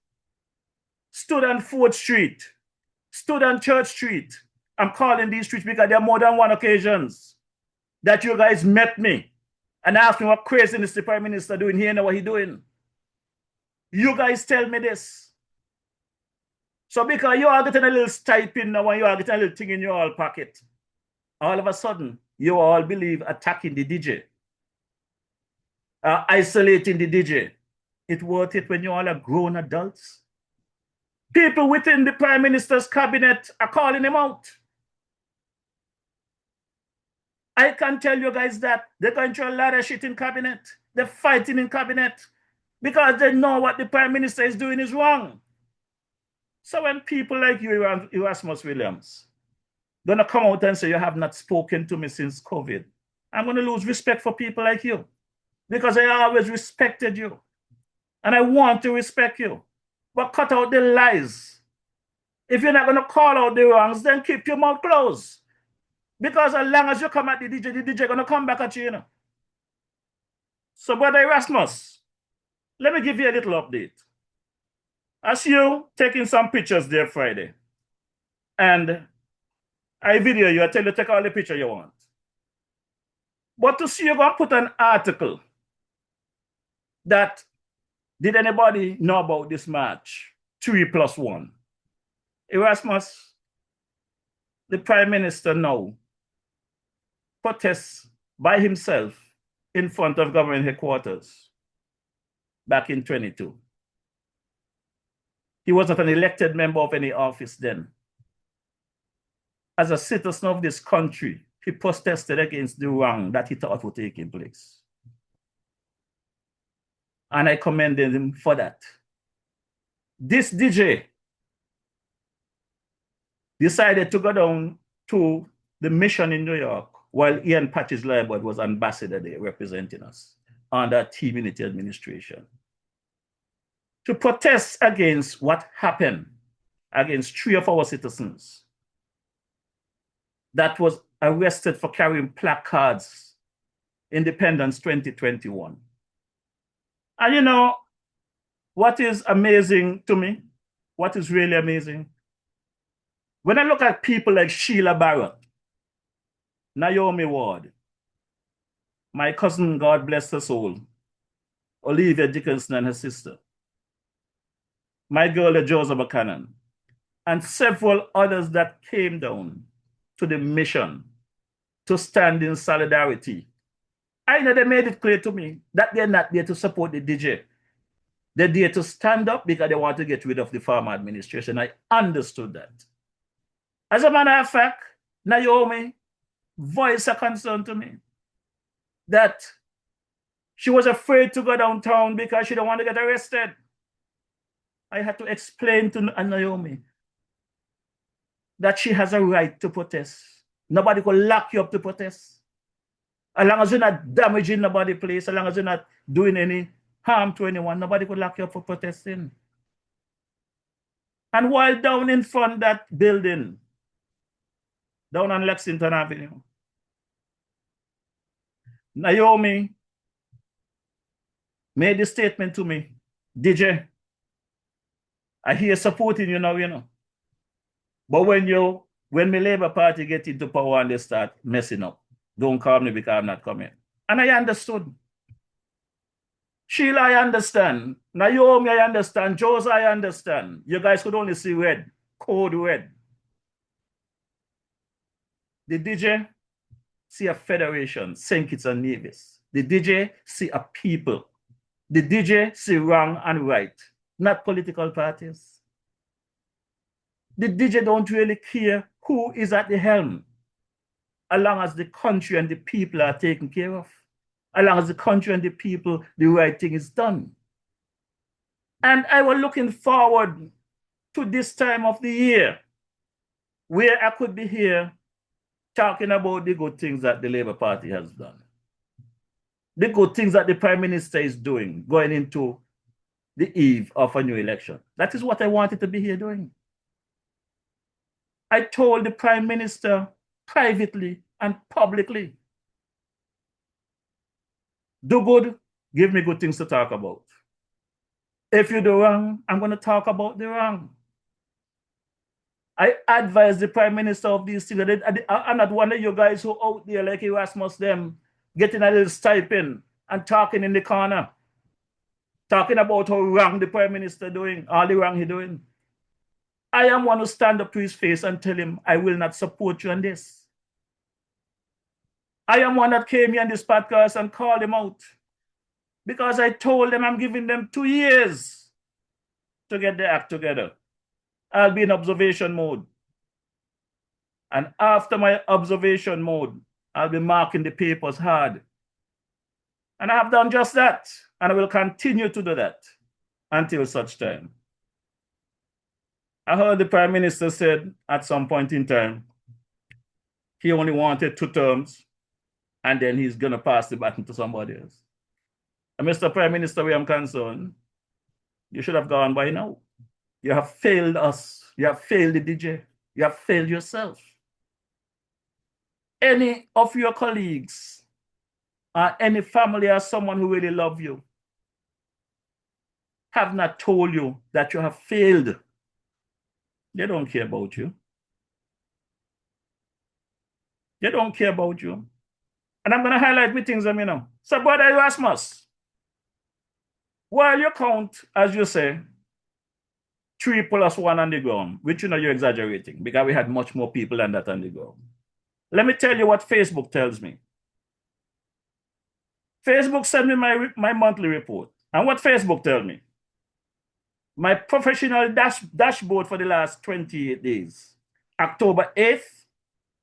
Speaker 2: stood on 4th Street, stood on Church Street. I'm calling these streets because there are more than one occasions that you guys met me and asked me what craziness the Prime Minister doing here and what he doing. You guys tell me this. So because you are getting a little stipend now and you are getting a little thing in your pocket, all of a sudden you all believe attacking the DJ, isolating the DJ. It's worth it when you all are grown adults. People within the Prime Minister's cabinet are calling him out. I can tell you guys that they're going through a lot of shit in cabinet. They're fighting in cabinet because they know what the Prime Minister is doing is wrong. So when people like you, Erasmus Williams, gonna come out and say you have not spoken to me since COVID, I'm gonna lose respect for people like you because I always respected you and I want to respect you. But cut out the lies. If you're not gonna call out the wrongs, then keep your mouth closed. Because as long as you come at the DJ gonna come back at you, you know. So, Brother Erasmus, let me give you a little update. I see you taking some pictures there Friday. And I video you, I tell you to take all the picture you want. But to see you gonna put an article that did anybody know about this match? 3+1. Erasmus, the Prime Minister now protests by himself in front of government headquarters back in 22. He was not an elected member of any office then. As a citizen of this country, he protested against the wrong that he thought was taking place. And I commended him for that. This DJ decided to go down to the mission in New York while Ian Patches Liebert was ambassador there representing us under Team Unity administration to protest against what happened against 3 of our citizens that was arrested for carrying placards, Independence 2021. And you know, what is amazing to me, what is really amazing, when I look at people like Sheila Barrett, Naomi Ward, my cousin, God bless her soul, Olivia Dickinson and her sister, my girl Joseph Buchanan, and several others that came down to the mission to stand in solidarity. I know they made it clear to me that they're not there to support the DJ. They're there to stand up because they want to get rid of the farmer administration. I understood that. As a matter of fact, Naomi voiced a concern to me that she was afraid to go downtown because she don't want to get arrested. I had to explain to Naomi that she has a right to protest. Nobody could lock you up to protest. As long as you're not damaging nobody's place, as long as you're not doing any harm to anyone, nobody could lock you up for protesting. And while down in front of that building, down on Lexington Avenue, Naomi made a statement to me, DJ, I hear supporting you now, But when the Labour Party get into power and they start messing up, don't call me because I'm not coming. And I understood. Sheila, I understand. Naomi, I understand. Jose, I understand. You guys could only see red, code red. The DJ see a federation, St. Kitts and Nevis. The DJ see a people. The DJ see wrong and right, not political parties. The DJ don't really care who is at the helm, as long as the country and the people are taken care of, as long as the country and the people, the right thing is done. And I was looking forward to this time of the year where I could be here talking about the good things that the Labour Party has done, the good things that the Prime Minister is doing, going into the eve of a new election. That is what I wanted to be here doing. I told the Prime Minister privately and publicly, do good, give me good things to talk about. If you do wrong, I'm going to talk about the wrong. I advise the Prime Minister of these things. I'm not one of you guys who out there like Erasmus them, getting a little stipend and talking in the corner, talking about how wrong the Prime Minister doing, all the wrong he doing. I am one to stand up to his face and tell him, I will not support you on this. I am one that came here on this podcast and called him out because I told them I'm giving them 2 years to get their act together. I'll be in observation mode. And after my observation mode, I'll be marking the papers hard. And I have done just that. And I will continue to do that until such time. I heard the Prime Minister said at some point in time, he only wanted 2 terms, and then he's going to pass the baton to somebody else. And Mr. Prime Minister, where I'm concerned, you should have gone by now. You have failed us. You have failed the DJ. You have failed yourself. Any of your colleagues or any family or someone who really love you have not told you that you have failed. They don't care about you. They don't care about you. And I'm going to highlight me things, So, Brother Erasmus, while you count, as you say, 3 plus 1 on the ground, which you're exaggerating because we had much more people than that on the ground. Let me tell you what Facebook tells me. Facebook sent me my monthly report. And what Facebook tells me? My professional dashboard for the last 28 days, October 8th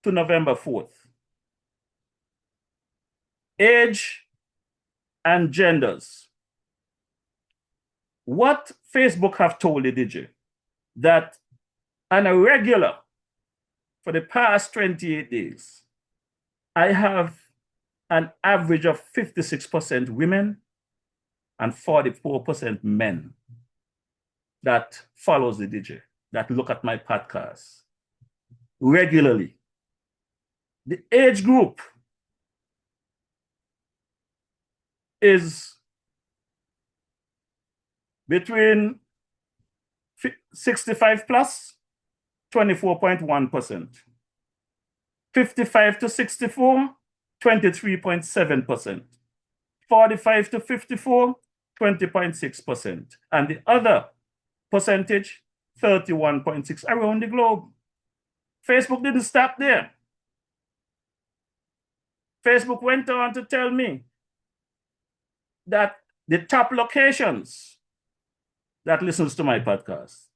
Speaker 2: to November 4th. Age and genders. What Facebook have told the DJ that on a regular for the past 28 days, I have an average of 56% women and 44% men that follows the DJ, that look at my podcast regularly. The age group is between 65 plus, 24.1%. 55 to 64, 23.7%. 45 to 54, 20.6%. And the other percentage, 31.6 around the globe. Facebook didn't stop there. Facebook went on to tell me that the top locations that listens to my podcast,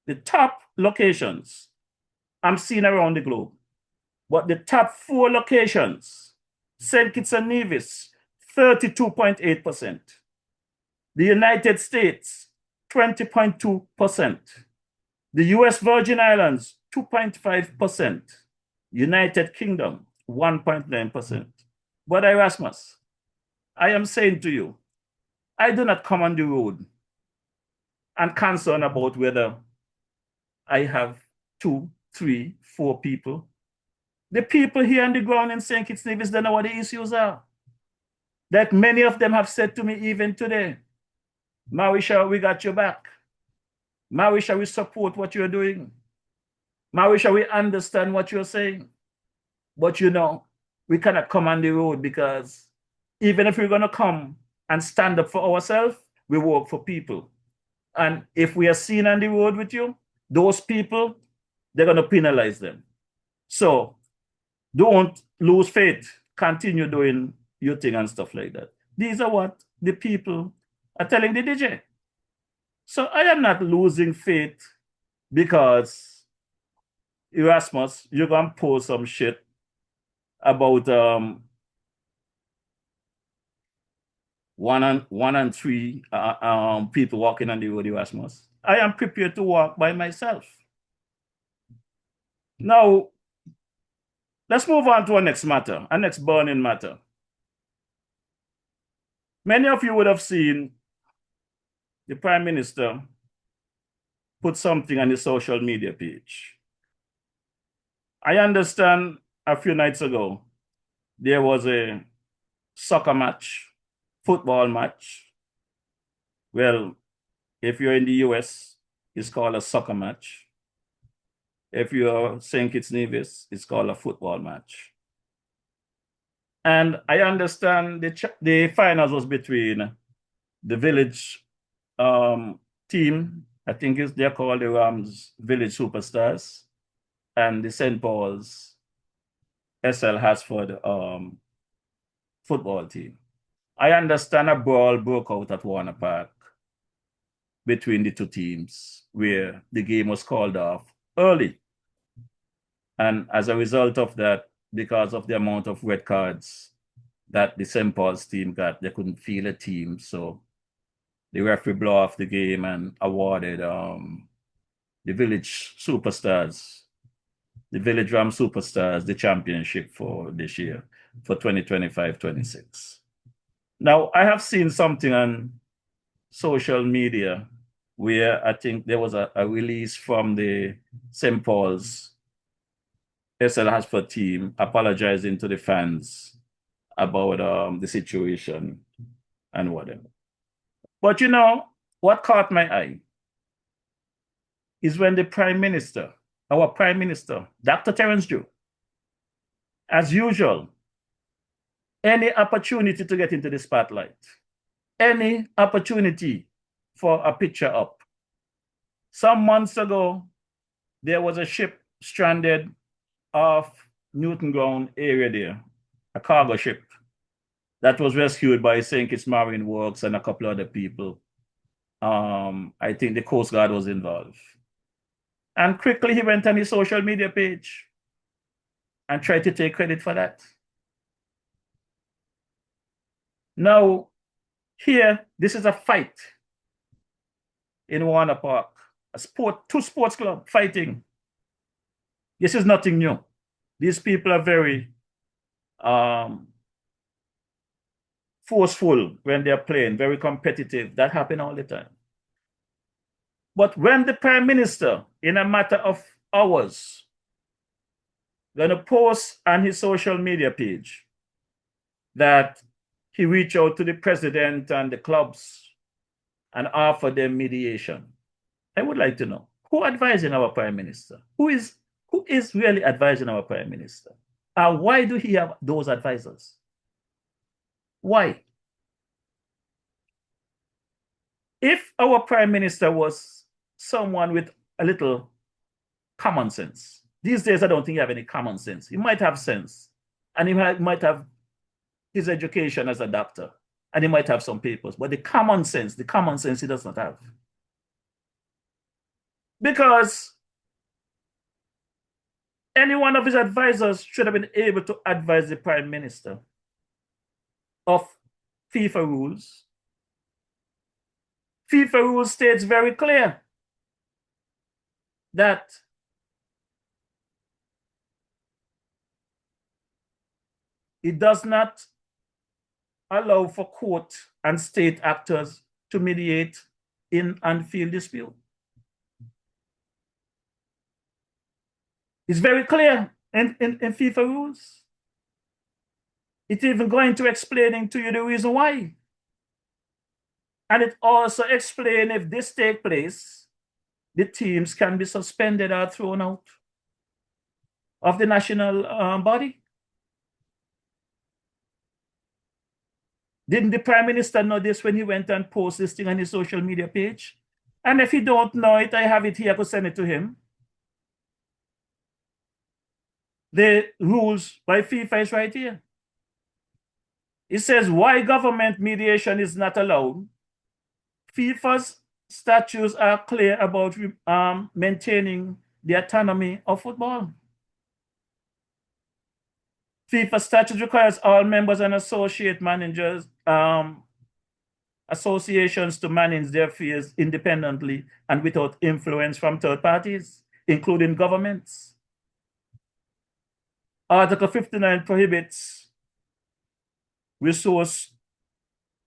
Speaker 2: the top locations I'm seeing around the globe, but the top 4 locations, St. Kitts and Nevis, 32.8%. The United States, 20.2%. The US Virgin Islands, 2.5%. United Kingdom, 1.9%. But Erasmus, I am saying to you, I do not come on the road and concern about whether I have 2, 3, 4 people. The people here on the ground in St. Kitts Nevis don't know what the issues are. That many of them have said to me even today, Marisha, we got your back. Marisha, we support what you're doing. Marisha, we understand what you're saying. But you know, we cannot come on the road because even if we're going to come and stand up for ourselves, we work for people. And if we are seen on the road with you, those people, they're going to penalize them. So don't lose faith. Continue doing your thing and stuff like that. These are what the people are telling the DJ. So I am not losing faith because Erasmus, you're going to post some shit about 1 and 3 people walking on the road, Erasmus. I am prepared to walk by myself. Now, let's move on to our next matter, our next burning matter. Many of you would have seen the Prime Minister put something on his social media page. I understand a few nights ago, there was a soccer match, football match. Well, if you're in the US, it's called a soccer match. If you're St. Kitts Nevis, it's called a football match. And I understand the finals was between the village team, I think they're called the Rams Village Superstars, and the St. Paul's SL Hasford football team. I understand a brawl broke out at Warner Park between the two teams where the game was called off early. And as a result of that, because of the amount of red cards that the St. Paul's team got, they couldn't field a team. So the referee blew off the game and awarded the Village Superstars, the Village Ram Superstars, the championship for this year, for 2025-26. Now, I have seen something on social media where I think there was a release from the St. Paul's SL Hasford team apologizing to the fans about the situation and whatever. But you know, what caught my eye is when the Prime Minister, our Prime Minister, Dr. Terence Drew, as usual, any opportunity to get into the spotlight, any opportunity for a picture up. Some months ago, there was a ship stranded off Newton Ground area there, a cargo ship that was rescued by St. Kitts Marine Works and a couple other people. I think the Coast Guard was involved. And quickly he went on his social media page and tried to take credit for that. Now, here, this is a fight in Warner Park, two sports clubs fighting. This is nothing new. These people are very forceful when they're playing, very competitive. That happens all the time. But when the Prime Minister, in a matter of hours, going to post on his social media page that he reached out to the president and the clubs and offered them mediation, I would like to know, who advising our Prime Minister? Who is really advising our Prime Minister? And why do he have those advisors? Why? If our Prime Minister was someone with a little common sense. These days, I don't think you have any common sense. You might have sense, and he might have his education as a doctor, and he might have some papers, but the common sense he does not have. Because any one of his advisors should have been able to advise the Prime Minister of FIFA rules. FIFA rules states very clear that it does not allow for court and state actors to mediate in on-field dispute. It's very clear in FIFA rules. It's even going to explaining to you the reason why. And it also explains if this takes place, the teams can be suspended or thrown out of the national body. Didn't the Prime Minister know this when he went and posted this thing on his social media page? And if you don't know it, I have it here, I could send it to him. The rules by FIFA is right here. It says why government mediation is not allowed. FIFA's statutes are clear about maintaining the autonomy of football. FIFA statute requires all members and associate managers, associations to manage their affairs independently and without influence from third parties, including governments. Article 59 prohibits recourse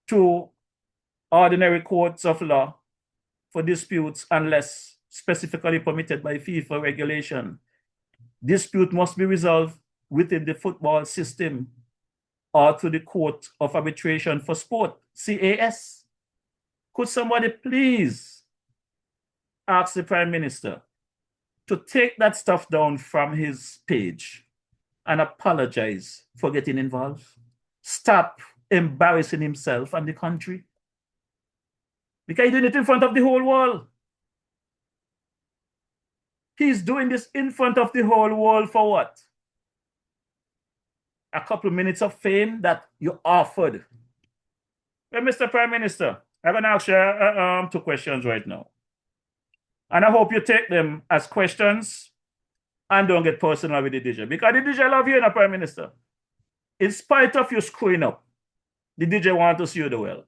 Speaker 2: to ordinary courts of law for disputes unless specifically permitted by FIFA regulation. Dispute must be resolved within the football system or to the Court of Arbitration for Sport, CAS. Could somebody please ask the Prime Minister to take that stuff down from his page and apologize for getting involved? Stop embarrassing himself and the country. Because he's doing it in front of the whole world. He's doing this in front of the whole world for what? A couple of minutes of fame that you offered. Well, Mr. Prime Minister, I'm going to ask you 2 questions right now. And I hope you take them as questions and don't get personal with the DJ. Because the DJ love you, Prime Minister. In spite of you screwing up, the DJ want to see you do well.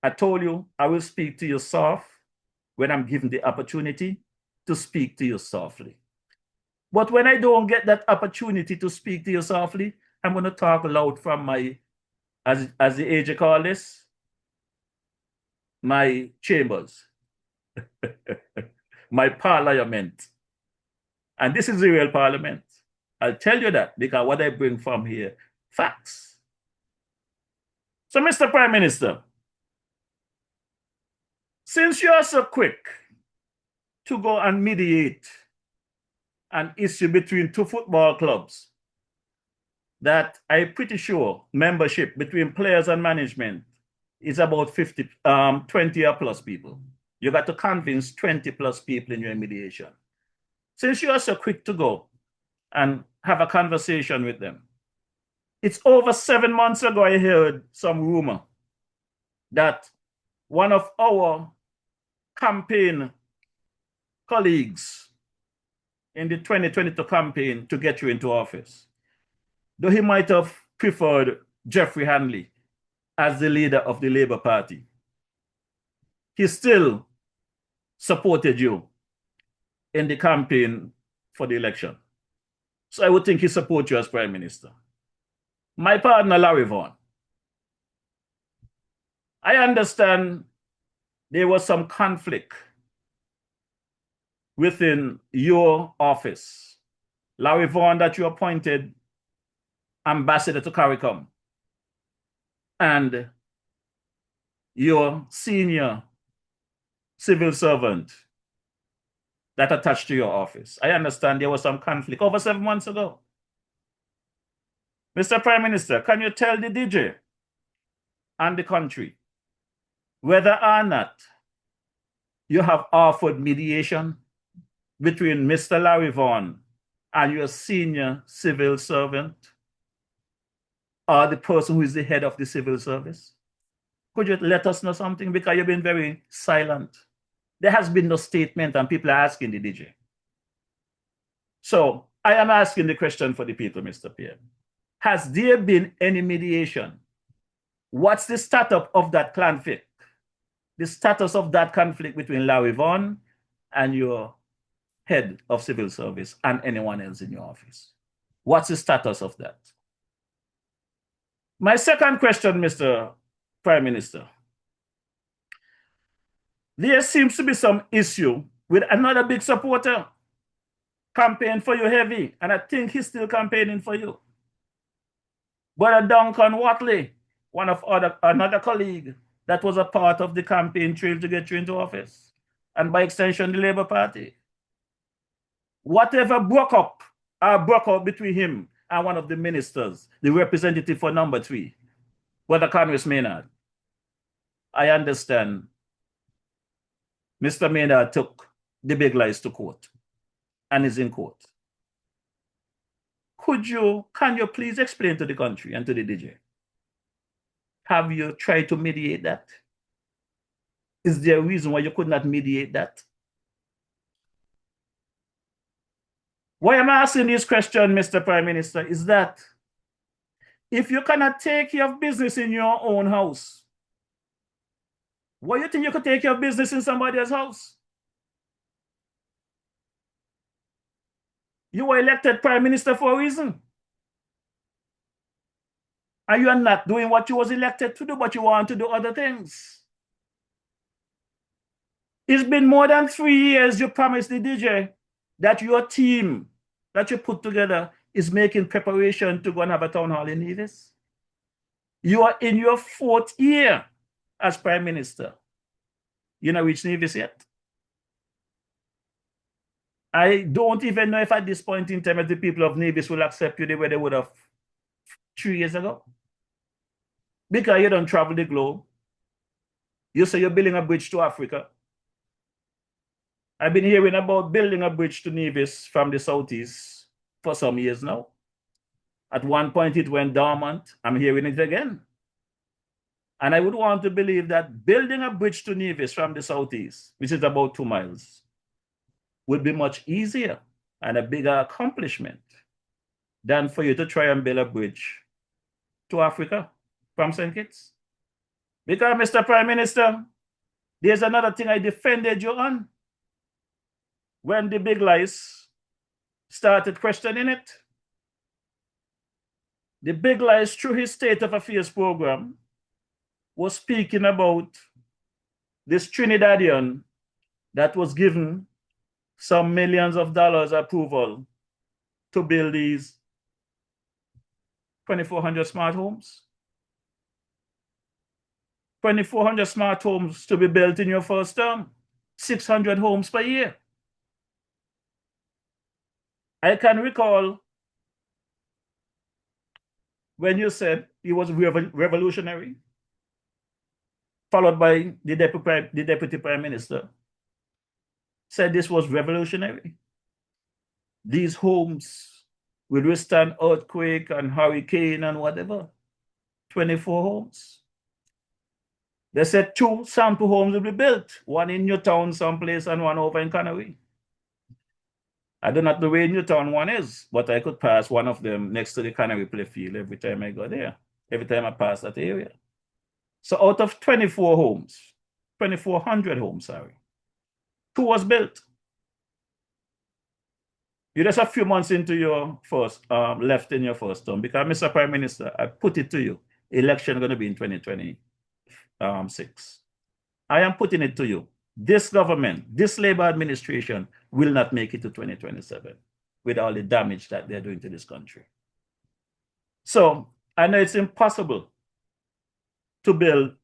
Speaker 2: I told you I will speak to you soft when I'm given the opportunity to speak to you softly. But when I don't get that opportunity to speak to you softly, I'm going to talk loud from my, as the AJ call this, my chambers, my parliament. And this is the real parliament. I'll tell you that because what I bring from here, facts. So, Mr. Prime Minister, since you are so quick to go and mediate an issue between 2 football clubs that I'm pretty sure membership between players and management is about 20 or plus people. You got to convince 20 plus people in your mediation. Since you are so quick to go and have a conversation with them, it's over 7 months ago I heard some rumor that one of our campaign colleagues in the 2022 campaign to get you into office, though he might have preferred Jeffrey Hanley as the leader of the Labour Party, he still supported you in the campaign for the election. So I would think he supports you as Prime Minister. My partner, Larry Vaughan, I understand there was some conflict within your office. Larry Vaughan, that you appointed ambassador to CARICOM, and your senior civil servant that attached to your office. I understand there was some conflict over 7 months ago. Mr. Prime Minister, can you tell the DJ and the country whether or not you have offered mediation between Mr. Larry Vaughan and your senior civil servant, or the person who is the head of the civil service? Could you let us know something? Because you've been very silent. There has been no statement, and people are asking the DJ. So I am asking the question for the people, Mr. Pierre. Has there been any mediation? What's the status of that conflict? The status of that conflict between Larry Vaughan and your head of civil service and anyone else in your office? What's the status of that? My second question, Mr. Prime Minister. There seems to be some issue with another big supporter campaign for you heavy, and I think he's still campaigning for you. Brother Duncan Watley, another colleague that was a part of the campaign trail to get you into office, and by extension, the Labour Party. Whatever broke out between him and one of the ministers, the representative for number 3, Brother Congress Maynard. I understand Mr. Maynard took the big lies to court and is in court. Can you please explain to the country and to the DJ? Have you tried to mediate that? Is there a reason why you could not mediate that? Why I'm asking this question, Mr. Prime Minister, is that if you cannot take care of business in your own house, why you think you could take care of business in somebody else's house? You were elected Prime Minister for a reason. And you are not doing what you was elected to do, but you want to do other things. It's been more than 3 years you promised the DJ that your team that you put together is making preparation to go and have a town hall in Nevis. You are in your 4th year as Prime Minister. You not reached Nevis yet. I don't even know if at this point in time the people of Nevis will accept you the way they would have 3 years ago. Because you don't travel the globe. You say you're building a bridge to Africa. I've been hearing about building a bridge to Nevis from the southeast for some years now. At one point it went dormant. I'm hearing it again. And I would want to believe that building a bridge to Nevis from the southeast, which is about 2 miles, would be much easier and a bigger accomplishment than for you to try and build a bridge to Africa from St. Kitts. Because, Mr. Prime Minister, there's another thing I defended you on. When the big lies started questioning it, the big lies through his State of Affairs program was speaking about this Trinidadian that was given some millions of dollars approval to build these 2,400 smart homes. 2,400 smart homes to be built in your first term, 600 homes per year. I can recall when you said it was revolutionary, followed by the Deputy Prime Minister, said this was revolutionary. These homes will withstand earthquake and hurricane and whatever. 24 homes. They said 2 sample homes will be built, one in Newtown someplace and one over in Canary. I do not know where Newtown one is, but I could pass one of them next to the Canary play field every time I go there, every time I pass that area. So out of 24 homes, 2,400 homes, 2 was built. You're just a few months into your left in your first term, because Mr. Prime Minister, I put it to you, election going to be in 2026. I am putting it to you. This government, this Labour administration will not make it to 2027 with all the damage that they're doing to this country. So I know it's impossible to build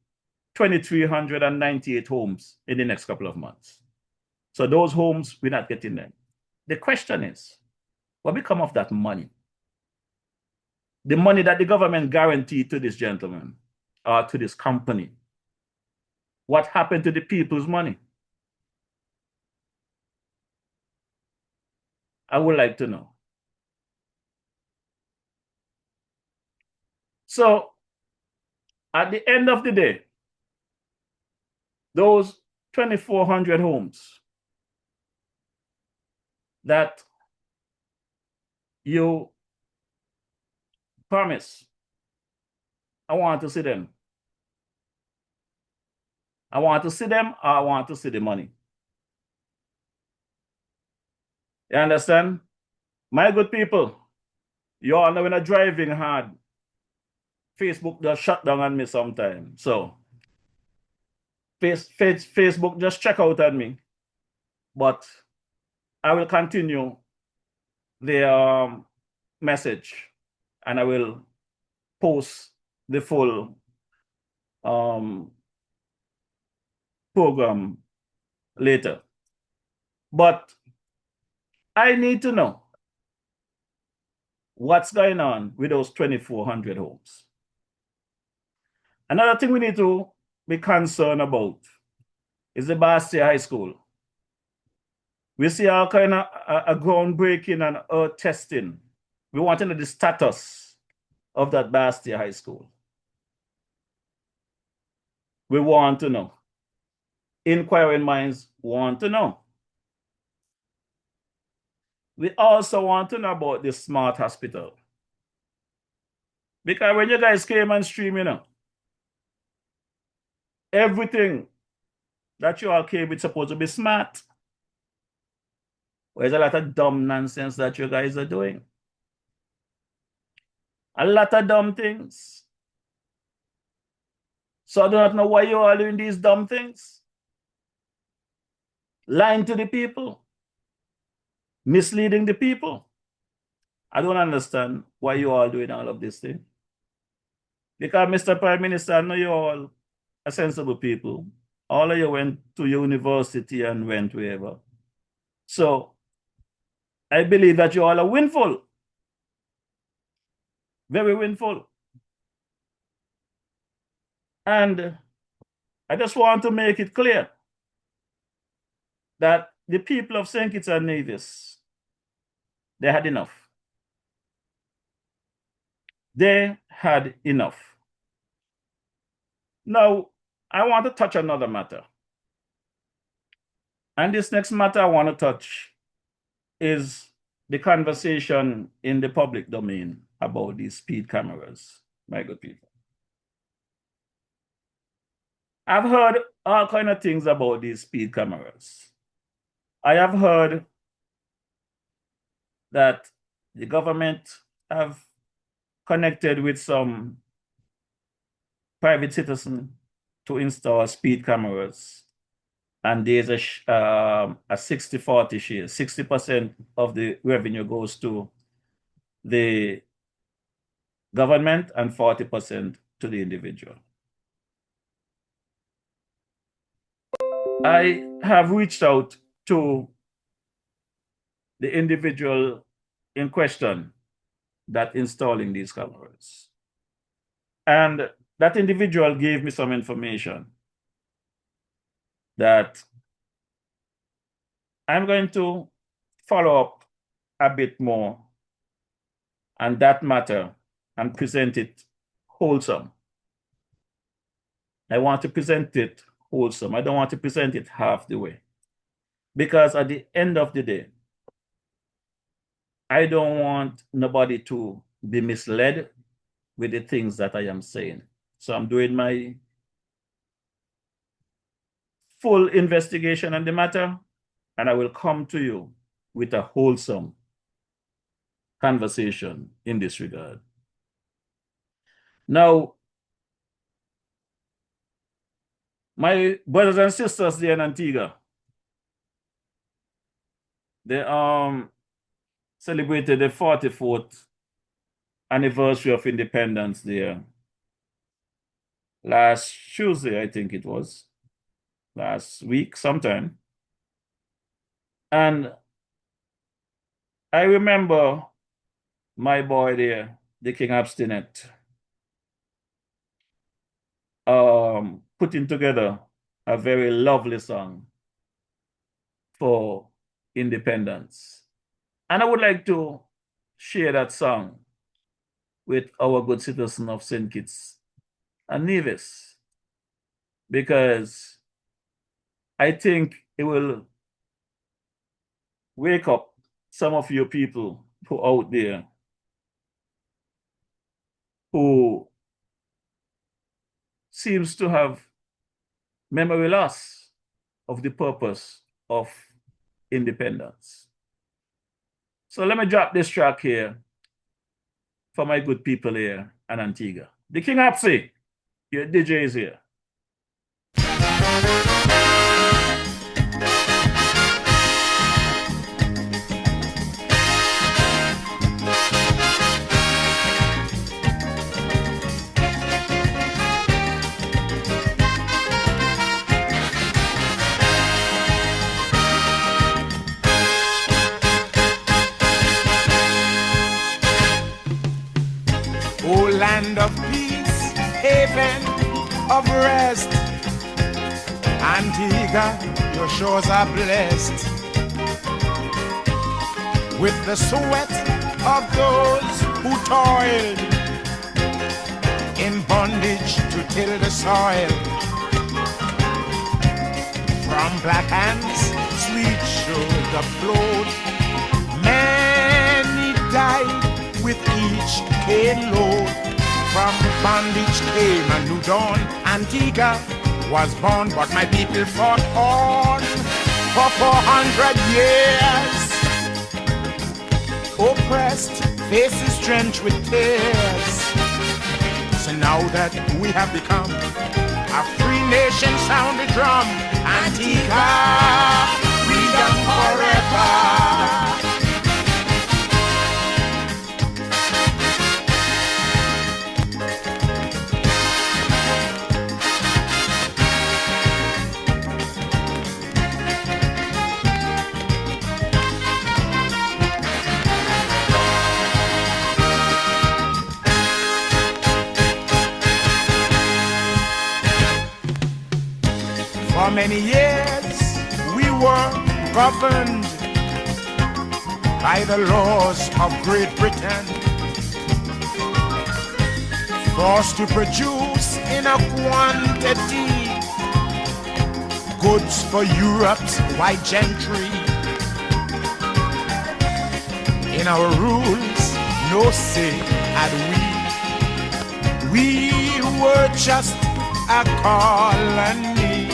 Speaker 2: 2,398 homes in the next couple of months. So those homes, we're not getting them. The question is, what become of that money? The money that the government guaranteed to this gentleman or to this company. What happened to the people's money? I would like to know. So at the end of the day, those 2,400 homes that you promise, I want to see them. I want to see them, or I want to see the money. You understand? My good people, you all know when I'm driving hard, Facebook just shut down on me sometimes. So Facebook just check out on me. But I will continue the message, and I will post the full program later. But I need to know what's going on with those 2,400 homes. Another thing we need to be concerned about is the Bastia High School. We see all kind of a groundbreaking and earth testing. We want to know the status of that Bastia High School. We want to know. Inquiring minds want to know. We also want to know about the smart hospital. Because when you guys came and stream, everything that you all came with supposed to be smart. There's a lot of dumb nonsense that you guys are doing. A lot of dumb things. So I do not know why you are doing these dumb things. Lying to the people. Misleading the people. I don't understand why you all doing all of this thing. Because Mr. Prime Minister, I know you all are sensible people. All of you went to university and went wherever. So I believe that you all are winful. Very winful. And I just want to make it clear that the people of St. Kitts and Nevis, they had enough. They had enough. Now, I want to touch another matter. And this next matter I want to touch is the conversation in the public domain about these speed cameras, my good people. I've heard all kinds of things about these speed cameras. I have heard that the government have connected with some private citizen to install speed cameras, and there's a 60-40 share. 60% of the revenue goes to the government and 40% to the individual. I have reached out to the individual in question that installing these cameras. And that individual gave me some information that I'm going to follow up a bit more on that matter and present it wholesome. I want to present it wholesome. I don't want to present it half the way. Because at the end of the day, I don't want nobody to be misled with the things that I am saying. So I'm doing my full investigation on the matter, and I will come to you with a wholesome conversation in this regard. Now, my brothers and sisters there in Antigua, they celebrated the 44th anniversary of independence there last Tuesday, I think it was, last week sometime. And I remember my boy there, the King Abstinent, putting together a very lovely song for independence. And I would like to share that song with our good citizen of St. Kitts and Nevis, because I think it will wake up some of you people who out there who seems to have memory loss of the purpose of independence. So let me drop this track here for my good people here in Antigua. The King Hapsy, your DJ is here.
Speaker 13: O land of peace, haven of rest, Antigua, your shores are blessed with the sweat of those who toiled in bondage to till the soil. From black hands, sweet sugar flowed. Many died with each cane load. From bondage came a new dawn. Antigua was born, but my people fought on for 400 years. Oppressed, faces drenched with tears. So now that we have become a free nation, sound the drum. Antigua, freedom forever. For many years we were governed by the laws of Great Britain, forced to produce in a quantity goods for Europe's white gentry. In our rules, no say had we. We were just a colony,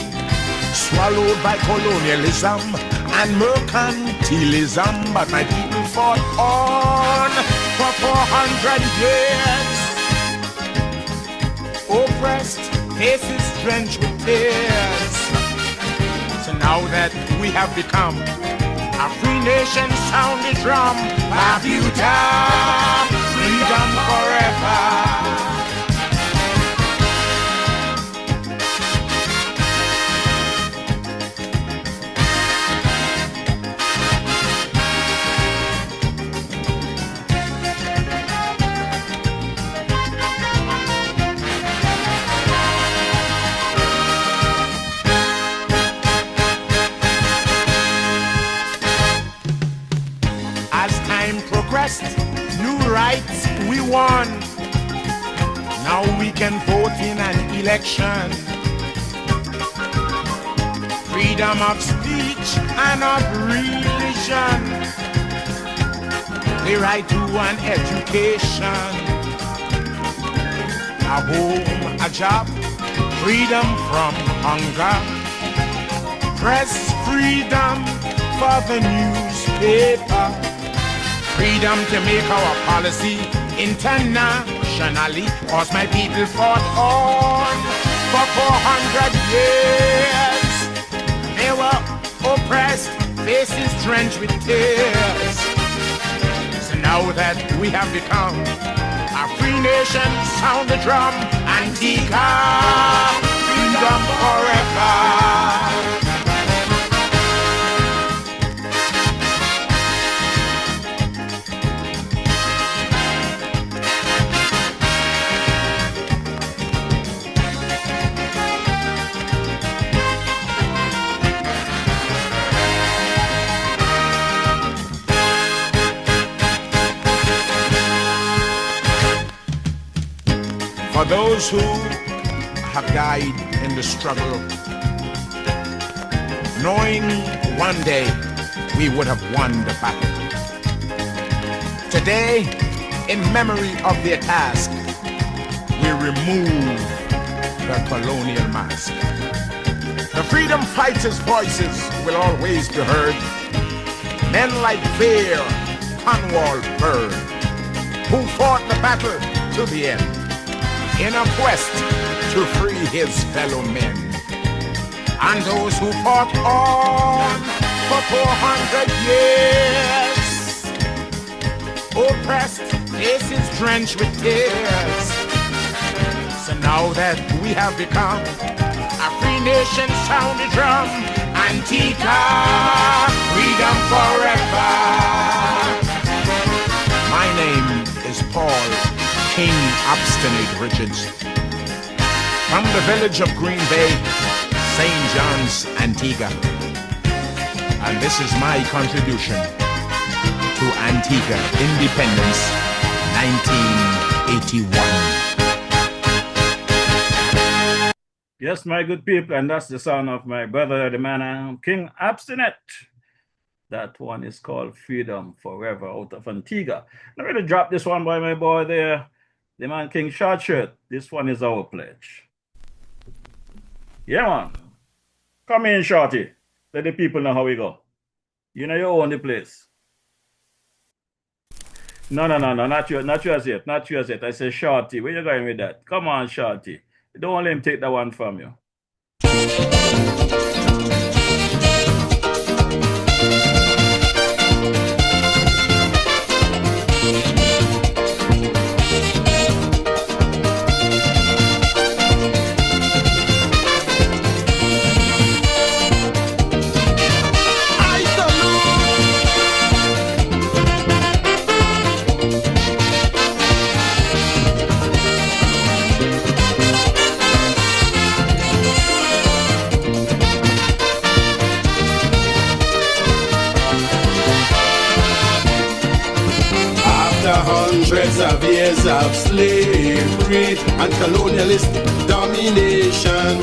Speaker 13: swallowed by colonialism and mercantilism. But my people fought on for 400 years. Oppressed, faces drenched with tears. So now that we have become a free nation, sound the drum. Babuta, freedom forever. New rights we won. Now we can vote in an election. Freedom of speech and of religion. The right to an education. A home, a job. Freedom from hunger. Press freedom for the newspaper. Freedom to make our policy internationally, cause my people fought on for 400 years. They were oppressed, faces drenched with tears. So now that we have become a free nation, sound the drum. Antigua, freedom forever. those who have died in the struggle, knowing one day we would have won the battle. Today, in memory of their task, we remove the colonial mask. The freedom fighters' voices will always be heard. Men like Bear, Cornwall Bird, who fought the battle to the end, in a quest to free his fellow men. And those who fought on for 400 years, oppressed faces drenched with tears. So now that we have become a free nation, sound the drum, Antigua, freedom forever. My name is Paul King Obstinate Richards, from the village of Green Bay, St. John's, Antigua. And this is my contribution to Antigua independence, 1981.
Speaker 2: Yes, my good people, and that's the sound of my brother, the man, King Abstinent. That one is called Freedom Forever out of Antigua. I'm going to drop this one by my boy there, the man King Short Shirt. This one is our pledge. Yeah, man. Come in, Shorty. Let the people know how we go. You know you own the place. No, not you as yet. Not you as yet. I say Shorty. Where you going with that? Come on, Shorty. Don't let him take that one from you.
Speaker 1: Hundreds of years of slavery and colonialist domination,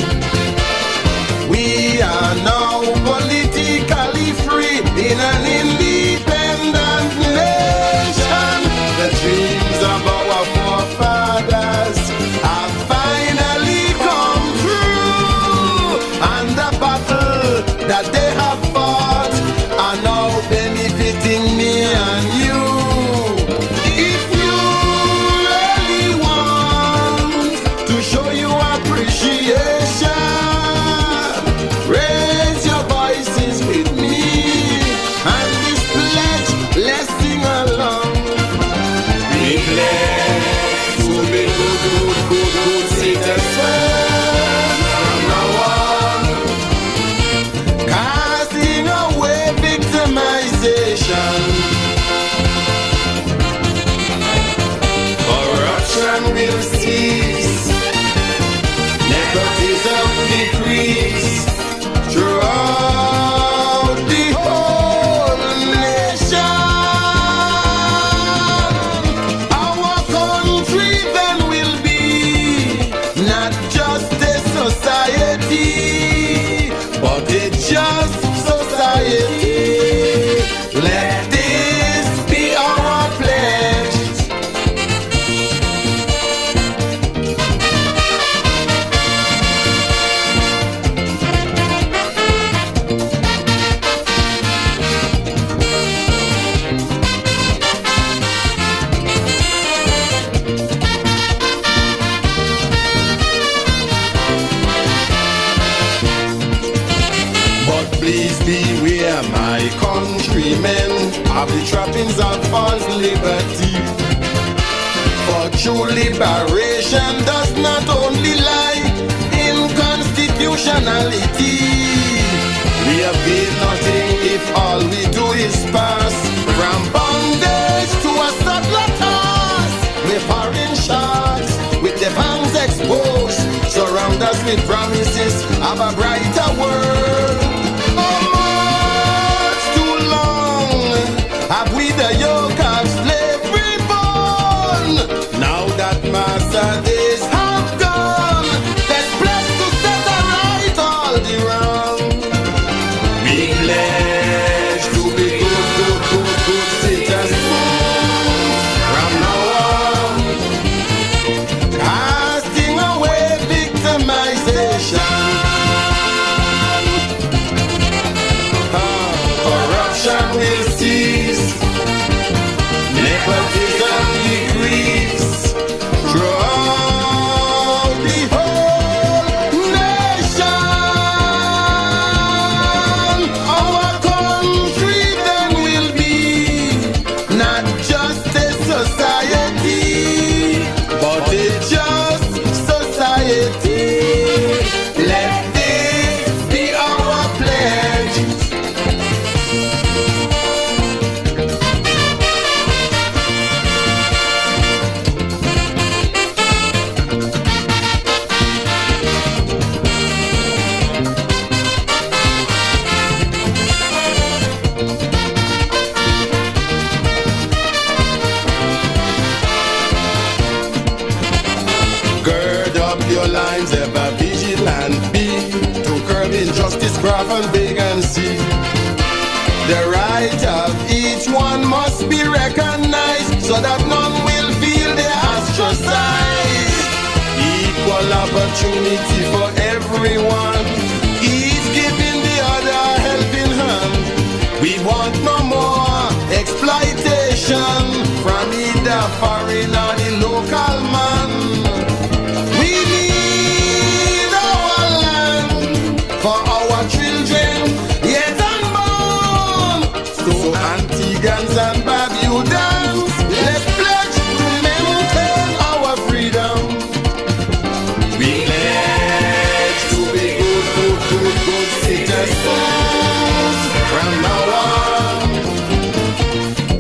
Speaker 1: we are now politically free in an independent nation. The dreams of our forefathers have finally come true, and the battle that they have fought are now benefiting me and you. Corruption will cease, nepotism decrease throughout the whole nation. Our country then will be not just a society, but a just society. Let this be our pledge. But please beware, my countrymen, of the trappings of false liberty. For true liberation does not only lie in constitutionality. We have gained nothing if all we do is pass from bondage to a settler task. With foreign shots, with the fangs exposed, surround us with promises of a brighter world. Have we the yoke of slavery born? Now that master days have We pledge to be good citizens from now on, casting away victimization. Corruption will cease, nepotism decrease throughout the whole nation. Our country then will be not just a society, but a just society. Let this be our pledge. Gird up your lines, ever vigilant be, to curb injustice, graft and beg and see. The right of each one must be recognized, so that none will feel they ostracized. Equal opportunity for everyone, each giving the other a helping hand. We want no more exploitation from either foreign or the local man. We need our land for our children yet unborn. So Antiguans and Barbudans, let's pledge to maintain our freedom. We pledge to be good citizens from now on,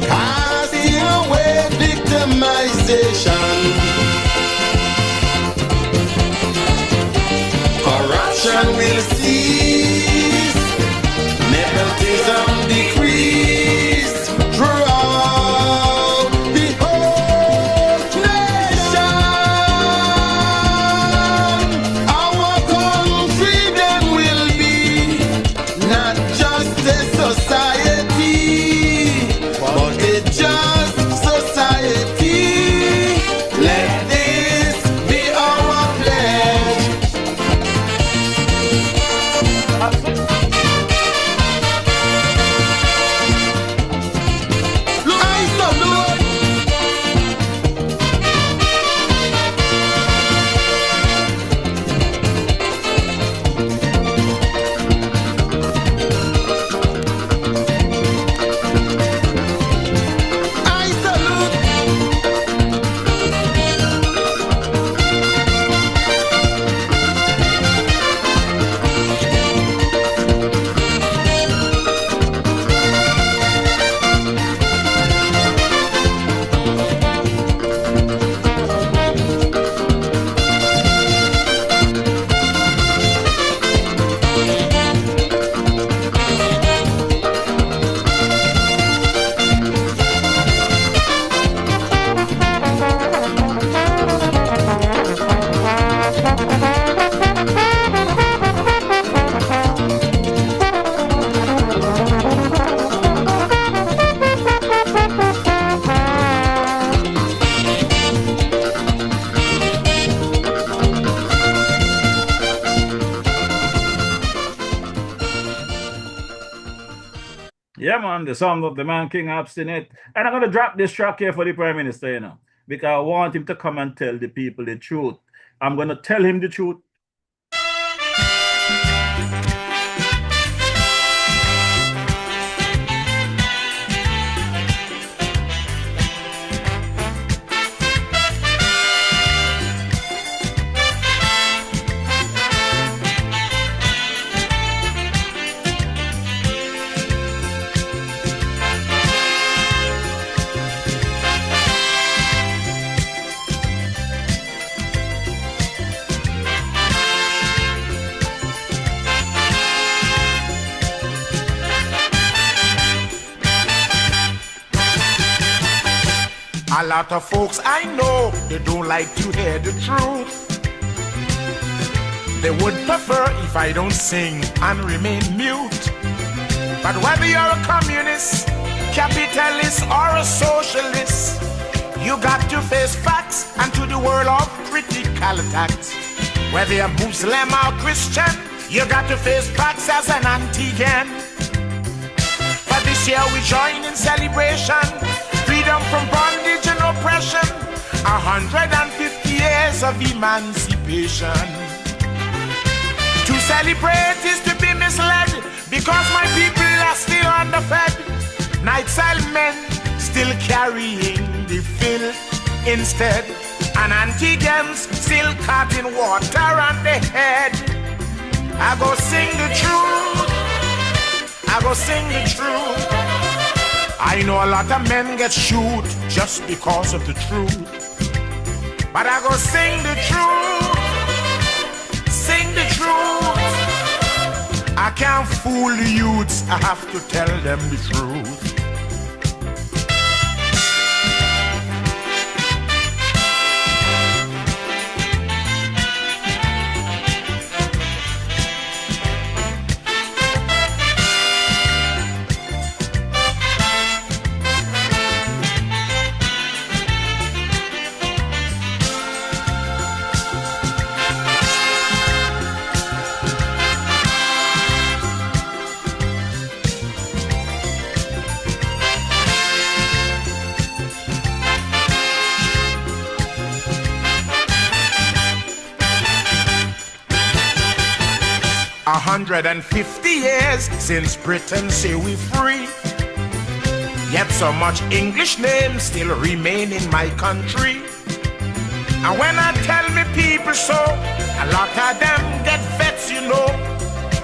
Speaker 1: casting away victimization. Corruption will cease, nepotism decrease throughout the whole nation. Our country then will be not just a society, but a just society. Let this be our pledge.
Speaker 2: Yeah, man, the song of the man King Obstinate. And I'm going to drop this track here for the Prime Minister, you know, because I want him to come and tell the people the truth. I'm going to tell him the truth.
Speaker 13: A lot of folks I know, they don't like to hear the truth. They would prefer if I don't sing and remain mute. But whether you're a communist, capitalist, or a socialist, you got to face facts and to the world of critical attacks. Whether you're Muslim or Christian, you got to face facts as an antigen. But this year we join in celebration, freedom from bondage and oppression, 150 years of emancipation. To celebrate is to be misled, because my people are still underfed. Night-style men still carrying the filth instead, and antigens still caught in water on the head. I go sing the truth, I go sing the truth. I know a lot of men get shoot just because of the truth, but I go sing the truth, sing the truth. I can't fool the youths, I have to tell them the truth. 150 years since Britain say we free, yet so much English names still remain in my country. And when I tell me people so, a lot of them get vexed, you know,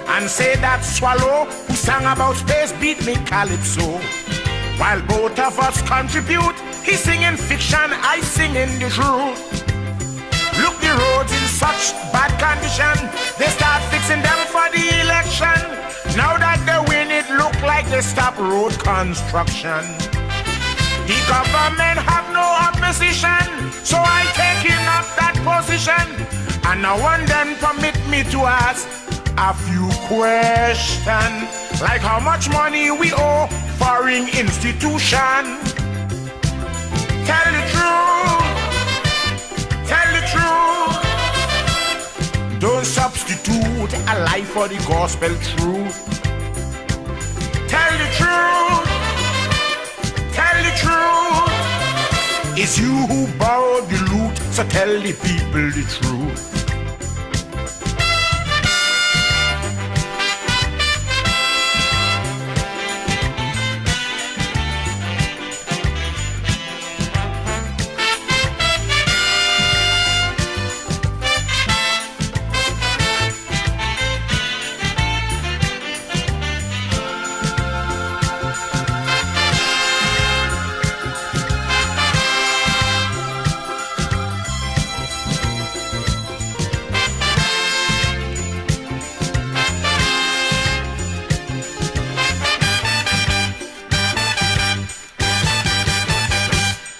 Speaker 13: and say that Swallow, who sang about space, beat me calypso. While both of us contribute, he singing fiction, I singing the truth. Look, the roads in such bad condition, they start fixing them for the election. Now that they win, it look like they stop road construction. The government have no opposition, so I taking up that position. And now and then permit me to ask a few questions, like how much money we owe foreign institution. Tell the truth, tell the truth. Don't substitute a lie for the gospel truth. Tell the truth, tell the truth. It's you who borrowed the loot, so tell the people the truth.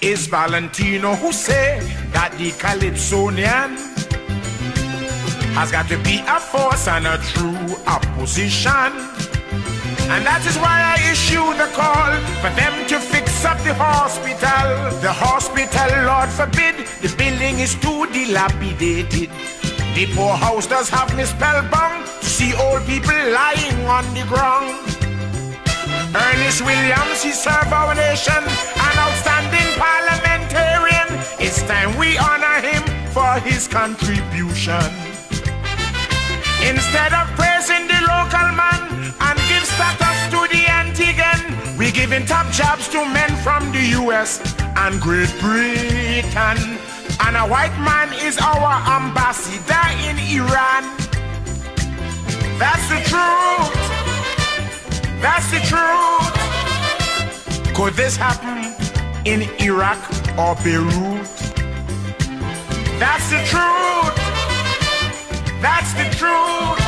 Speaker 13: It's Valentino who said that the Calypsonian has got to be a force and a true opposition. And that is why I issue the call for them to fix up the hospital. The hospital, Lord forbid, the building is too dilapidated. The poor house does have me spellbound to see old people lying on the ground. Ernest Williams, he served our nation, an outstanding parliamentarian. It's time we honor him for his contribution. Instead of praising the local man and give status to the Antigan, we giving top jobs to men from the US and Great Britain. And a white man is our ambassador in Iran. That's the truth. That's the truth. Could this happen in Iraq or Beirut? That's the truth. That's the truth.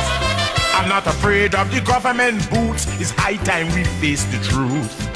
Speaker 13: I'm not afraid of the government boots. It's high time we face the truth.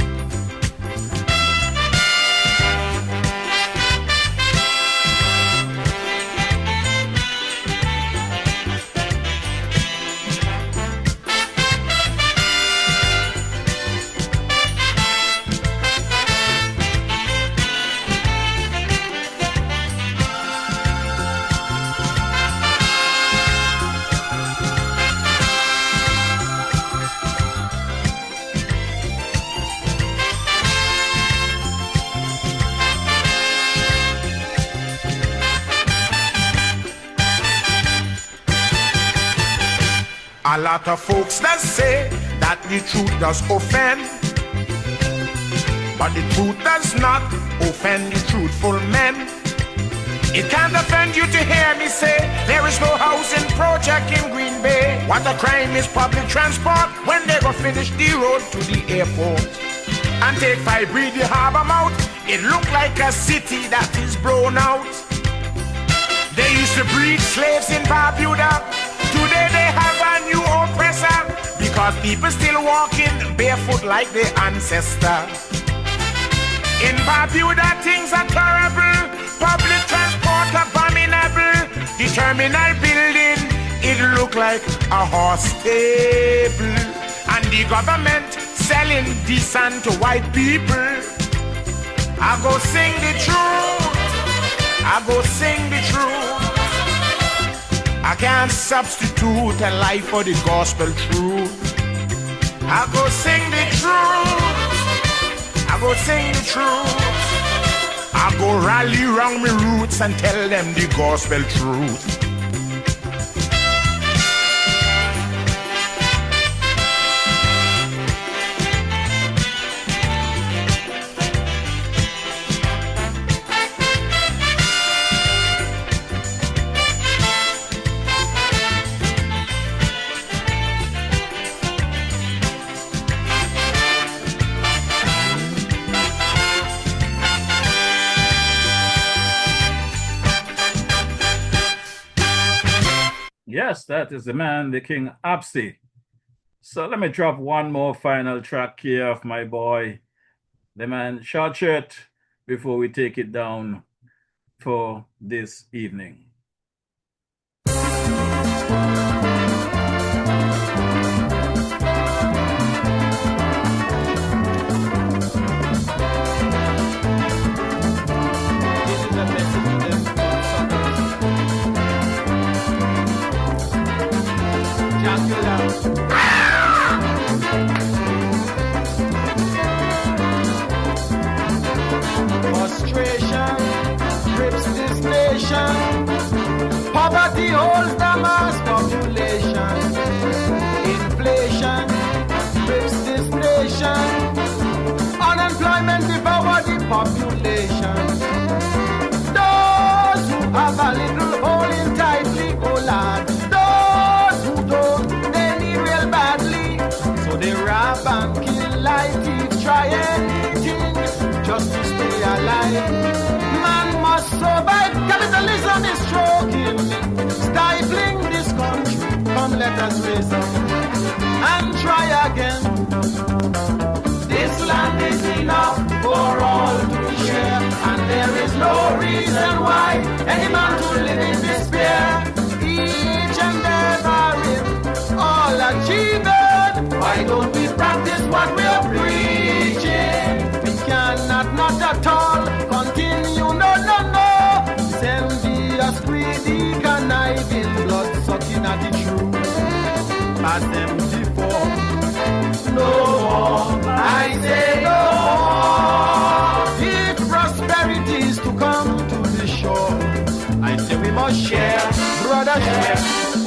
Speaker 13: A lot of folks that say that the truth does offend, but the truth does not offend the truthful men. It can't offend you to hear me say there is no housing project in Green Bay. What a crime is public transport when they go finish the road to the airport. And take Fibre the harbor mouth, it look like a city that is blown out. They used to breed slaves in Barbuda, today they have a new oppressor, because people still walking barefoot like their ancestor. In Barbuda things are terrible, public transport abominable. The terminal building, it look like a horse stable. And the government selling decent to white people. I go sing the truth, I go sing the truth. I can't substitute a life for the gospel truth. I go sing the truth, I go sing the truth. I go rally round my roots and tell them the gospel truth.
Speaker 2: Yes, that is the man, the King Absi. So let me drop one more final track here of my boy, the man Short Shirt, before we take it down for this evening.
Speaker 14: Frustration grips this nation. Poverty holds the mass population. Inflation grips this nation. Unemployment devours the population. Those who have a little hole in tightly, oh lad. Those who don't, they need real badly. So they rob and kill like thieves, try anything just to stay alive. Man must survive. Capitalism is choking, stifling this country. Come, let us raise up and try again. This land is enough for all to share, and there is no reason why any man to live in despair. Each endeavoring, all achieving. Why don't we practice what we are preaching? Cannot, not at all, continue, no, no, no. It's envious, greedy, conniving, blood-sucking at the truth. Pass them before, no more, I say no more. If prosperity is to come to the shore, I say we must share, brother, share,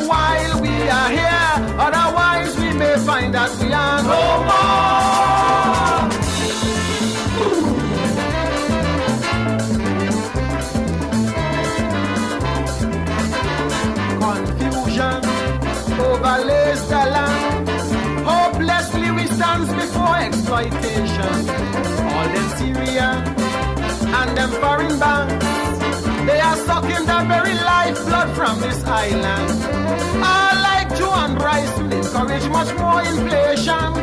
Speaker 14: while we are here. Otherwise we may find that we are no more. Confusion overlays the land. Hopelessly we stand before exploitation. All them Syrian and them foreign banks, they are sucking the very lifeblood from this island. I like Joe and Bryce will encourage much more inflation.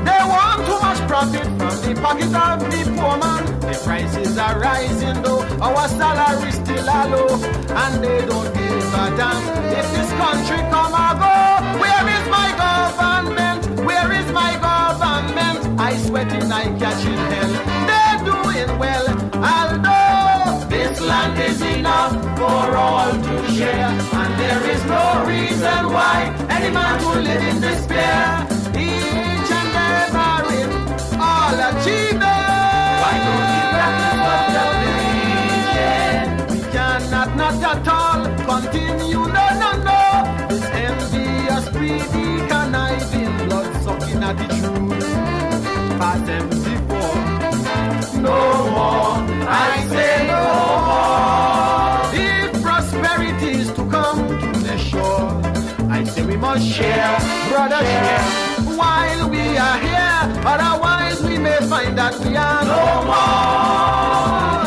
Speaker 14: They want too much profit from the pocket of the poor man. The prices are rising though, our salaries still are low, and they don't give a damn if this country come or go. Where is my government? Where is my government? I sweating, I catching hell. They're doing well, although this land is enough for all to share, and there is no reason why any man will live in despair. Each endeavoring, all achieving. Why don't we practice what we are preaching? We cannot, not at all, continue, no, no, no. This envious, greedy, can must share, brother, share. While we are here, otherwise we may find that we are no more.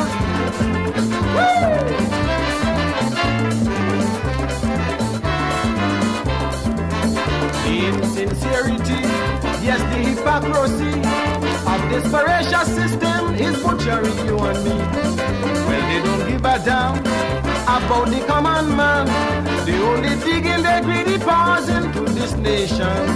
Speaker 14: The insincerity, yes, the hypocrisy of this voracious system is butchering you and me. Well, they don't give a damn about the common man. They only dig in their greedy paws into this nation.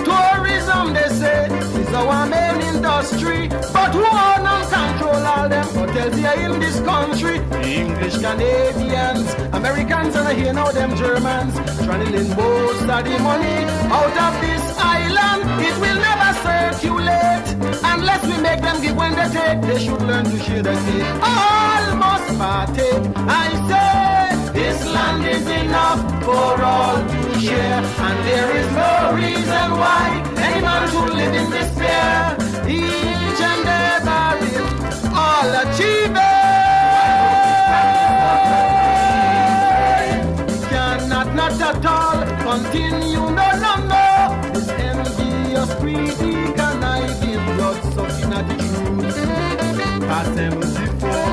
Speaker 14: Tourism, they say, is our main industry. But who own and control all them hotels here in this country? The English Canadians, Americans, and I hear now them Germans channeling most of the money out of this island. It will never circulate unless we make them give when they take. They should learn to share the cake. All must partake. I say this land is enough for all to share, and there is no reason why any man should live in despair. Each and every all achieving cannot not at all continue. No, no, no. This envious, greedy, conniving, blood sucking at the truth. Pass them before.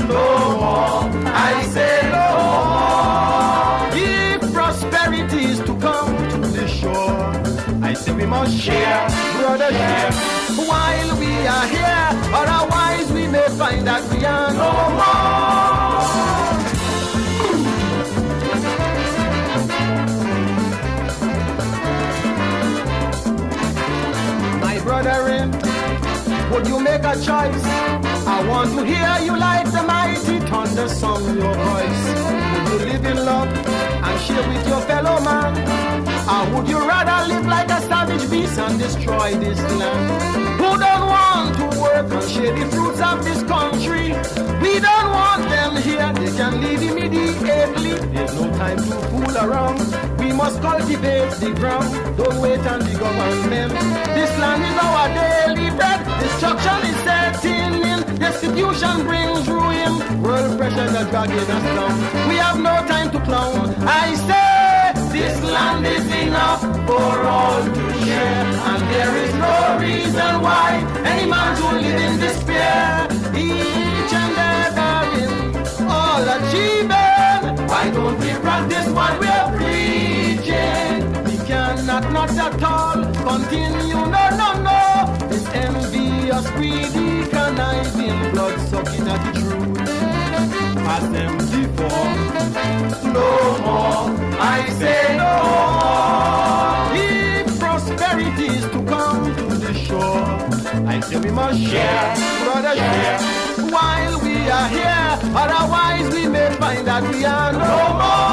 Speaker 14: No more. I say no more. If prosperity is to come to the shore, I say we must share, brother, share. While we are here, otherwise we may find that we are no more. My brethren, would you make a choice? I want to hear you like the mighty thunder song your voice. Would you live in love and share with your fellow man? Or would you rather live like a savage beast and destroy this land? Who don't want to work and share the fruits of this country? We don't want them here, they can leave immediately. There's no time to fool around. We must cultivate the ground. Don't wait on the government. This land is our daily bread. Destruction is setting in. Destitution brings ruin. World pressures are dragging us down. We have no time to clown. I say this land is enough for all to share, and there is no reason why any man should live in despair. Each and every all achieving. Why don't we practice what we are preaching? We cannot not at all continue. No, no, no. This envious, greedy, conniving, blood sucking at the truth. Pass them before. No more. I say no more. If prosperity is to come to the shore, I say we must share, brother, share. While we are here, otherwise we may find that we are no more.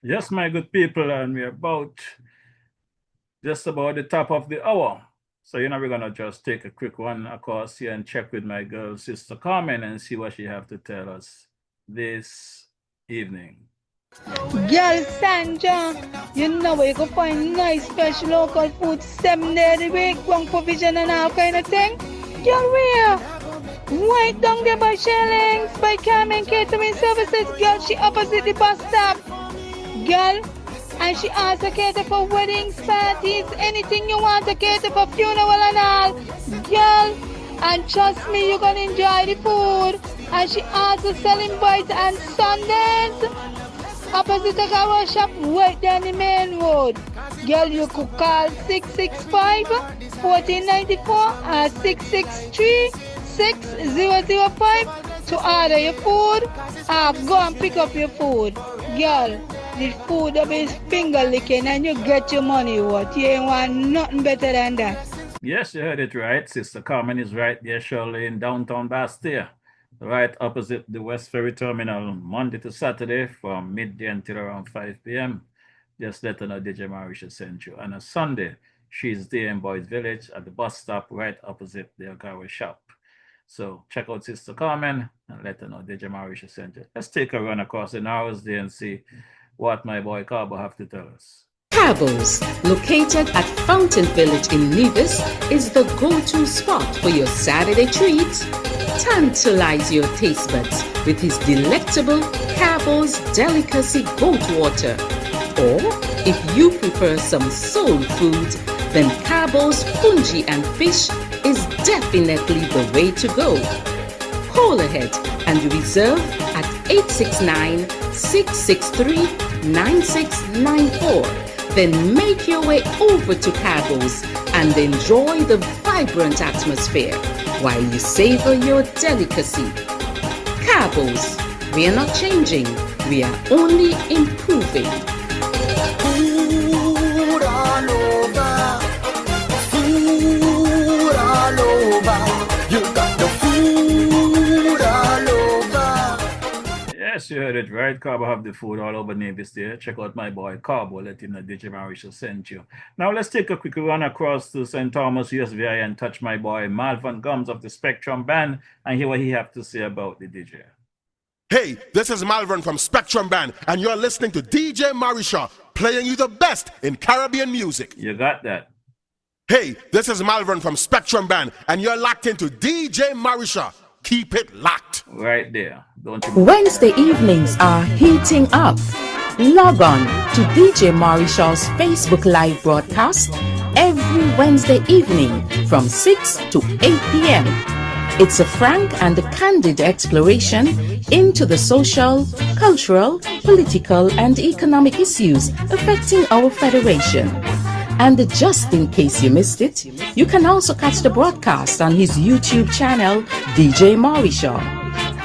Speaker 2: Yes, my good people, and we're just about the top of the hour. So, we're going to just take a quick one across here and check with my girl, Sister Carmen, and see what she have to tell us this evening.
Speaker 15: Girl Sandra, you know where you can find nice fresh local food 7 days a week, one provision and all kind of thing. Girl, where? Right down there by Shellings, by Carmen Catering Services. Girl, she opposite the bus stop. Girl, and she also cater for weddings, parties, anything you want to cater for, funeral and all. Girl, and trust me, you're gonna enjoy the food. And she also selling bites and Sundays. Opposite the car shop, right down the main road. Girl, you could call 665-1494 or 663-6005 to order your food or go and pick up your food. Girl, the food will be finger licking and you get your money worth. You ain't want nothing better than that.
Speaker 2: Yes, you heard it right. Sister Carmen is right there, surely in downtown Bastille. Right opposite the West Ferry Terminal, Monday to Saturday from midday until around 5 p.m. Just let her know DJ Marisha sent you. And on Sunday, She's there in Boys Village at the bus stop right opposite the Agawa shop. So check out Sister Carmen and let her know DJ Marisha sent you. Let's take a run across the narrows there and see what my boy Carbo have to tell us.
Speaker 3: Cabos, located at Fountain Village in Nevis, is the go-to spot for your Saturday treat. Tantalize your taste buds with his delectable Cabos Delicacy Goat Water. Or, if you prefer some soul food, then Cabos Fungi and Fish is definitely the way to go. Call ahead and reserve at 869-663-9694. Then make your way over to Cabos and enjoy the vibrant atmosphere while you savor your delicacy. Cabos, we are not changing, we are only improving.
Speaker 14: Food all over. Food all over. You got the food all over.
Speaker 2: Yes, you heard it right. Carbo have the food all over Nevis there. Check out my boy Carbo. Let him know DJ Marisha sent you. Now let's take a quick run across to St. Thomas, USVI, and touch my boy Malvern Gums of the Spectrum Band and hear what he have to say about the DJ.
Speaker 16: Hey, this is Malvern from Spectrum Band, and you're listening to DJ Marisha, playing you the best in Caribbean music.
Speaker 2: You got that.
Speaker 16: Hey, this is Malvern from Spectrum Band, and you're locked into DJ Marisha. Keep it locked.
Speaker 2: Right there. Don't you?
Speaker 3: Wednesday evenings are heating up. Log on to DJ Marisha's Facebook Live broadcast every Wednesday evening from 6 to 8 p.m. It's a frank and candid exploration into the social, cultural, political, and economic issues affecting our federation. And just in case you missed it, you can also catch the broadcast on his YouTube channel, DJ Marisha.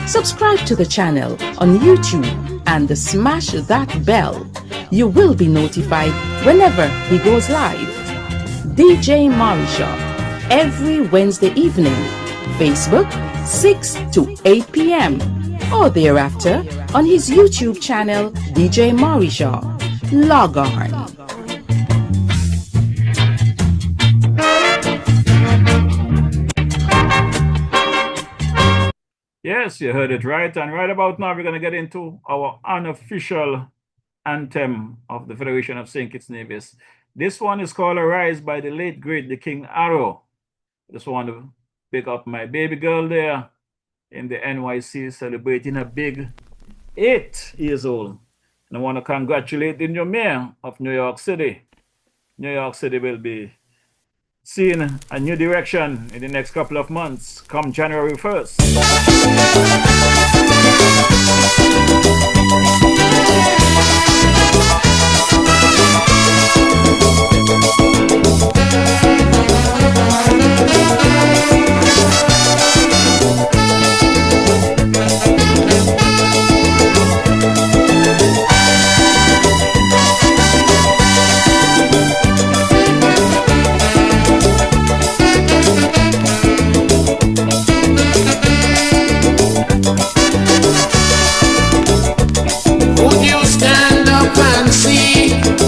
Speaker 3: Subscribe to the channel on YouTube and smash that bell. You will be notified whenever he goes live. DJ Marisha, every Wednesday evening. Facebook, 6 to 8 p.m. or thereafter on his YouTube channel, DJ Marisha. Log on.
Speaker 2: Yes, you heard it right. And right about now, we're going to get into our unofficial anthem of the Federation of St. Kitts Nevis. This one is called Arise by the late, great, the King Arrow. Just want to pick up my baby girl there in the NYC celebrating a big 8 years old. And I want to congratulate the new mayor of New York City. New York City will be seeing a new direction in the next couple of months, come January 1st.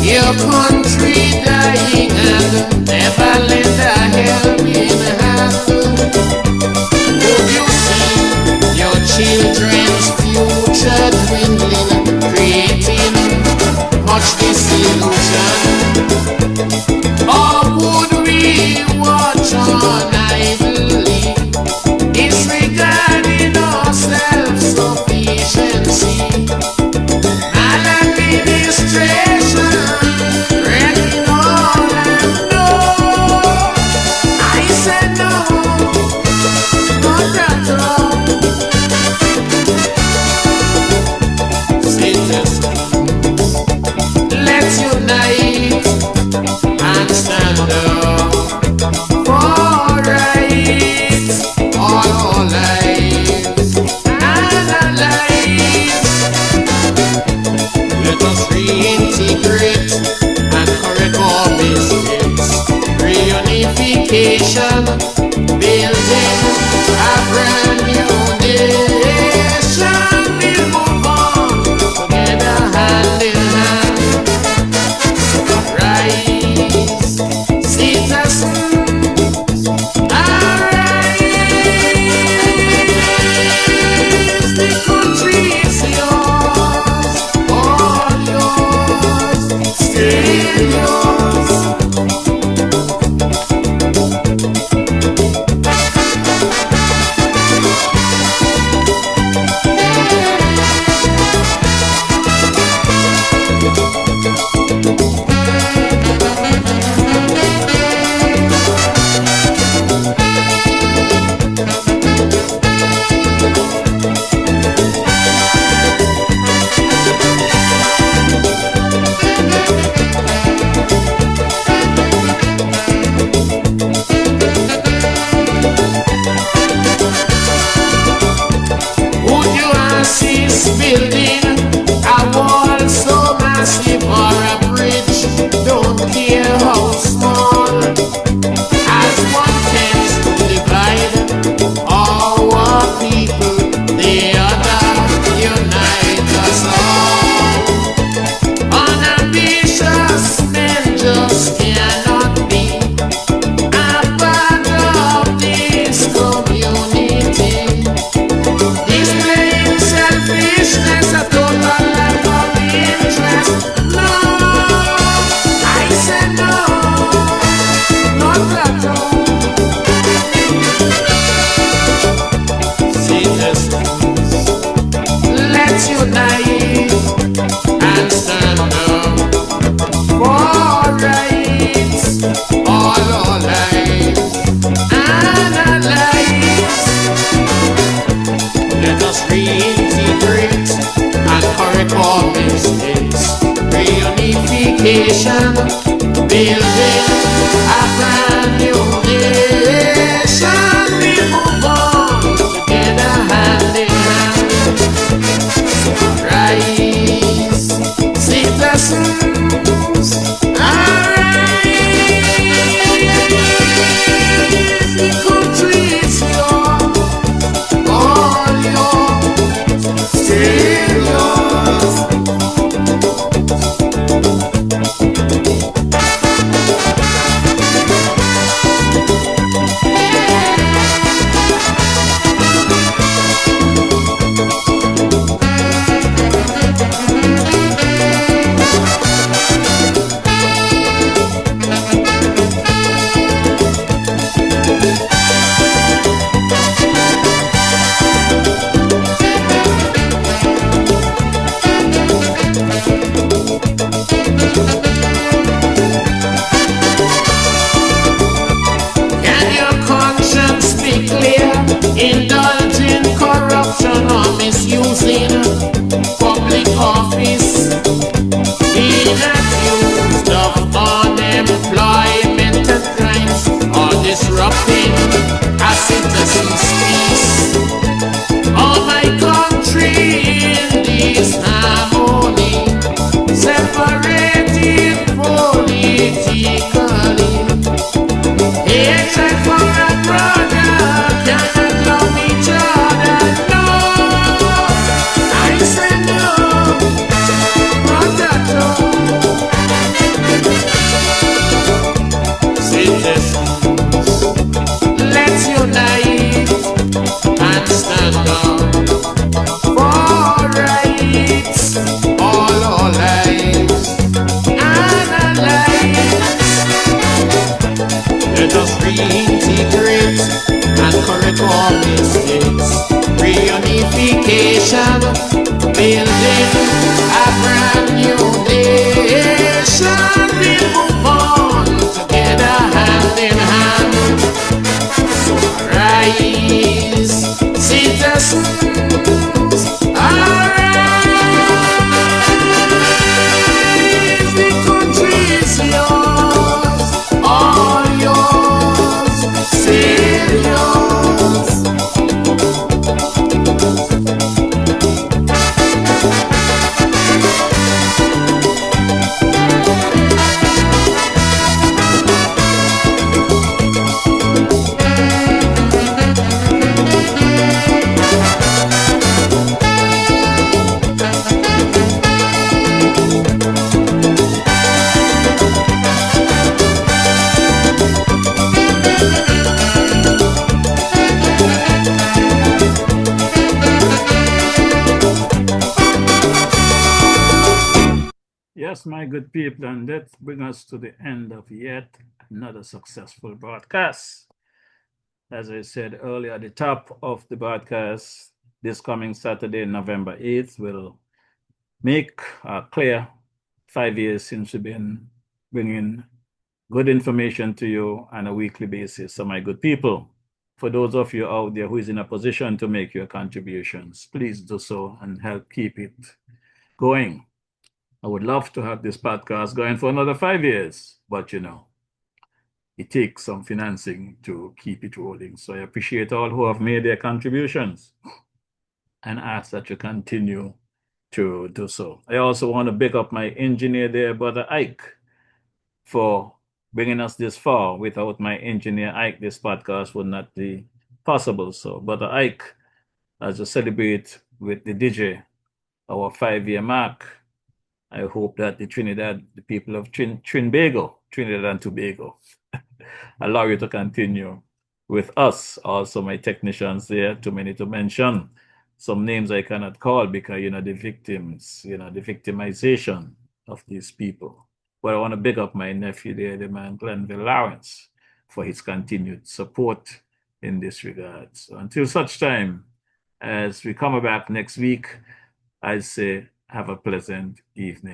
Speaker 17: Your country dying and never lend a helping hand. Would you see your children's future dwindling, creating much disillusion? Or would we watch on idly, disregarding our self-sufficiency? Maladministration houses building, a wall so massive or a bridge, don't care how small, as one tends to divide our people, the other unite us all. Unambitious men just cannot be a part of this community. Displaying selfishness, a total lack of interest. No, I said no, not at all. Citizens, let's unite and stand up for rights, all our lives and our lives. Let us reintegrate and correct all mistakes. Reunification, building a brand new nation. We move on together hand in hand. Rise, citizens, arise. The country is yours, all yours, still yours. Can your conscience be clear? Indulging corruption or misusing public office, being accused of unemployment and crimes, or disrupting a citizen's peace. Oh, my country in this harmony, separated politically. Hatred for a brother, cannot love each other. No, I say no, not at all. Citizens, let's unite and stand up for rights, all our lives and our lives. Let us reintegrate and correct all mistakes. Reunification, building a brand new nation. We move on together hand in hand. So rise, citizens, arise. The country is yours, all yours, still yours.
Speaker 2: Yes, my good people, and that brings us to the end of yet another successful broadcast. As I said earlier, at the top of the broadcast, this coming Saturday, November 8th, will make clear 5 years since we've been bringing good information to you on a weekly basis. So, my good people, for those of you out there who is in a position to make your contributions, please do so and help keep it going. I would love to have this podcast going for another 5 years, but you know, it takes some financing to keep it rolling. So I appreciate all who have made their contributions. and ask that you continue to do so. I also want to big up my engineer there, Brother Ike, for bringing us this far. Without my engineer Ike, this podcast would not be possible. So, Brother Ike, as we celebrate with the DJ our 5-year mark, I hope that the people of Trinidad and Tobago, allow you to continue with us. Also, my technicians there, too many to mention. Some names I cannot call because, the victims, the victimization of these people. But I want to big up my nephew there, the man Glenville Lawrence, for his continued support in this regard. So until such time as we come back next week, I say have a pleasant evening.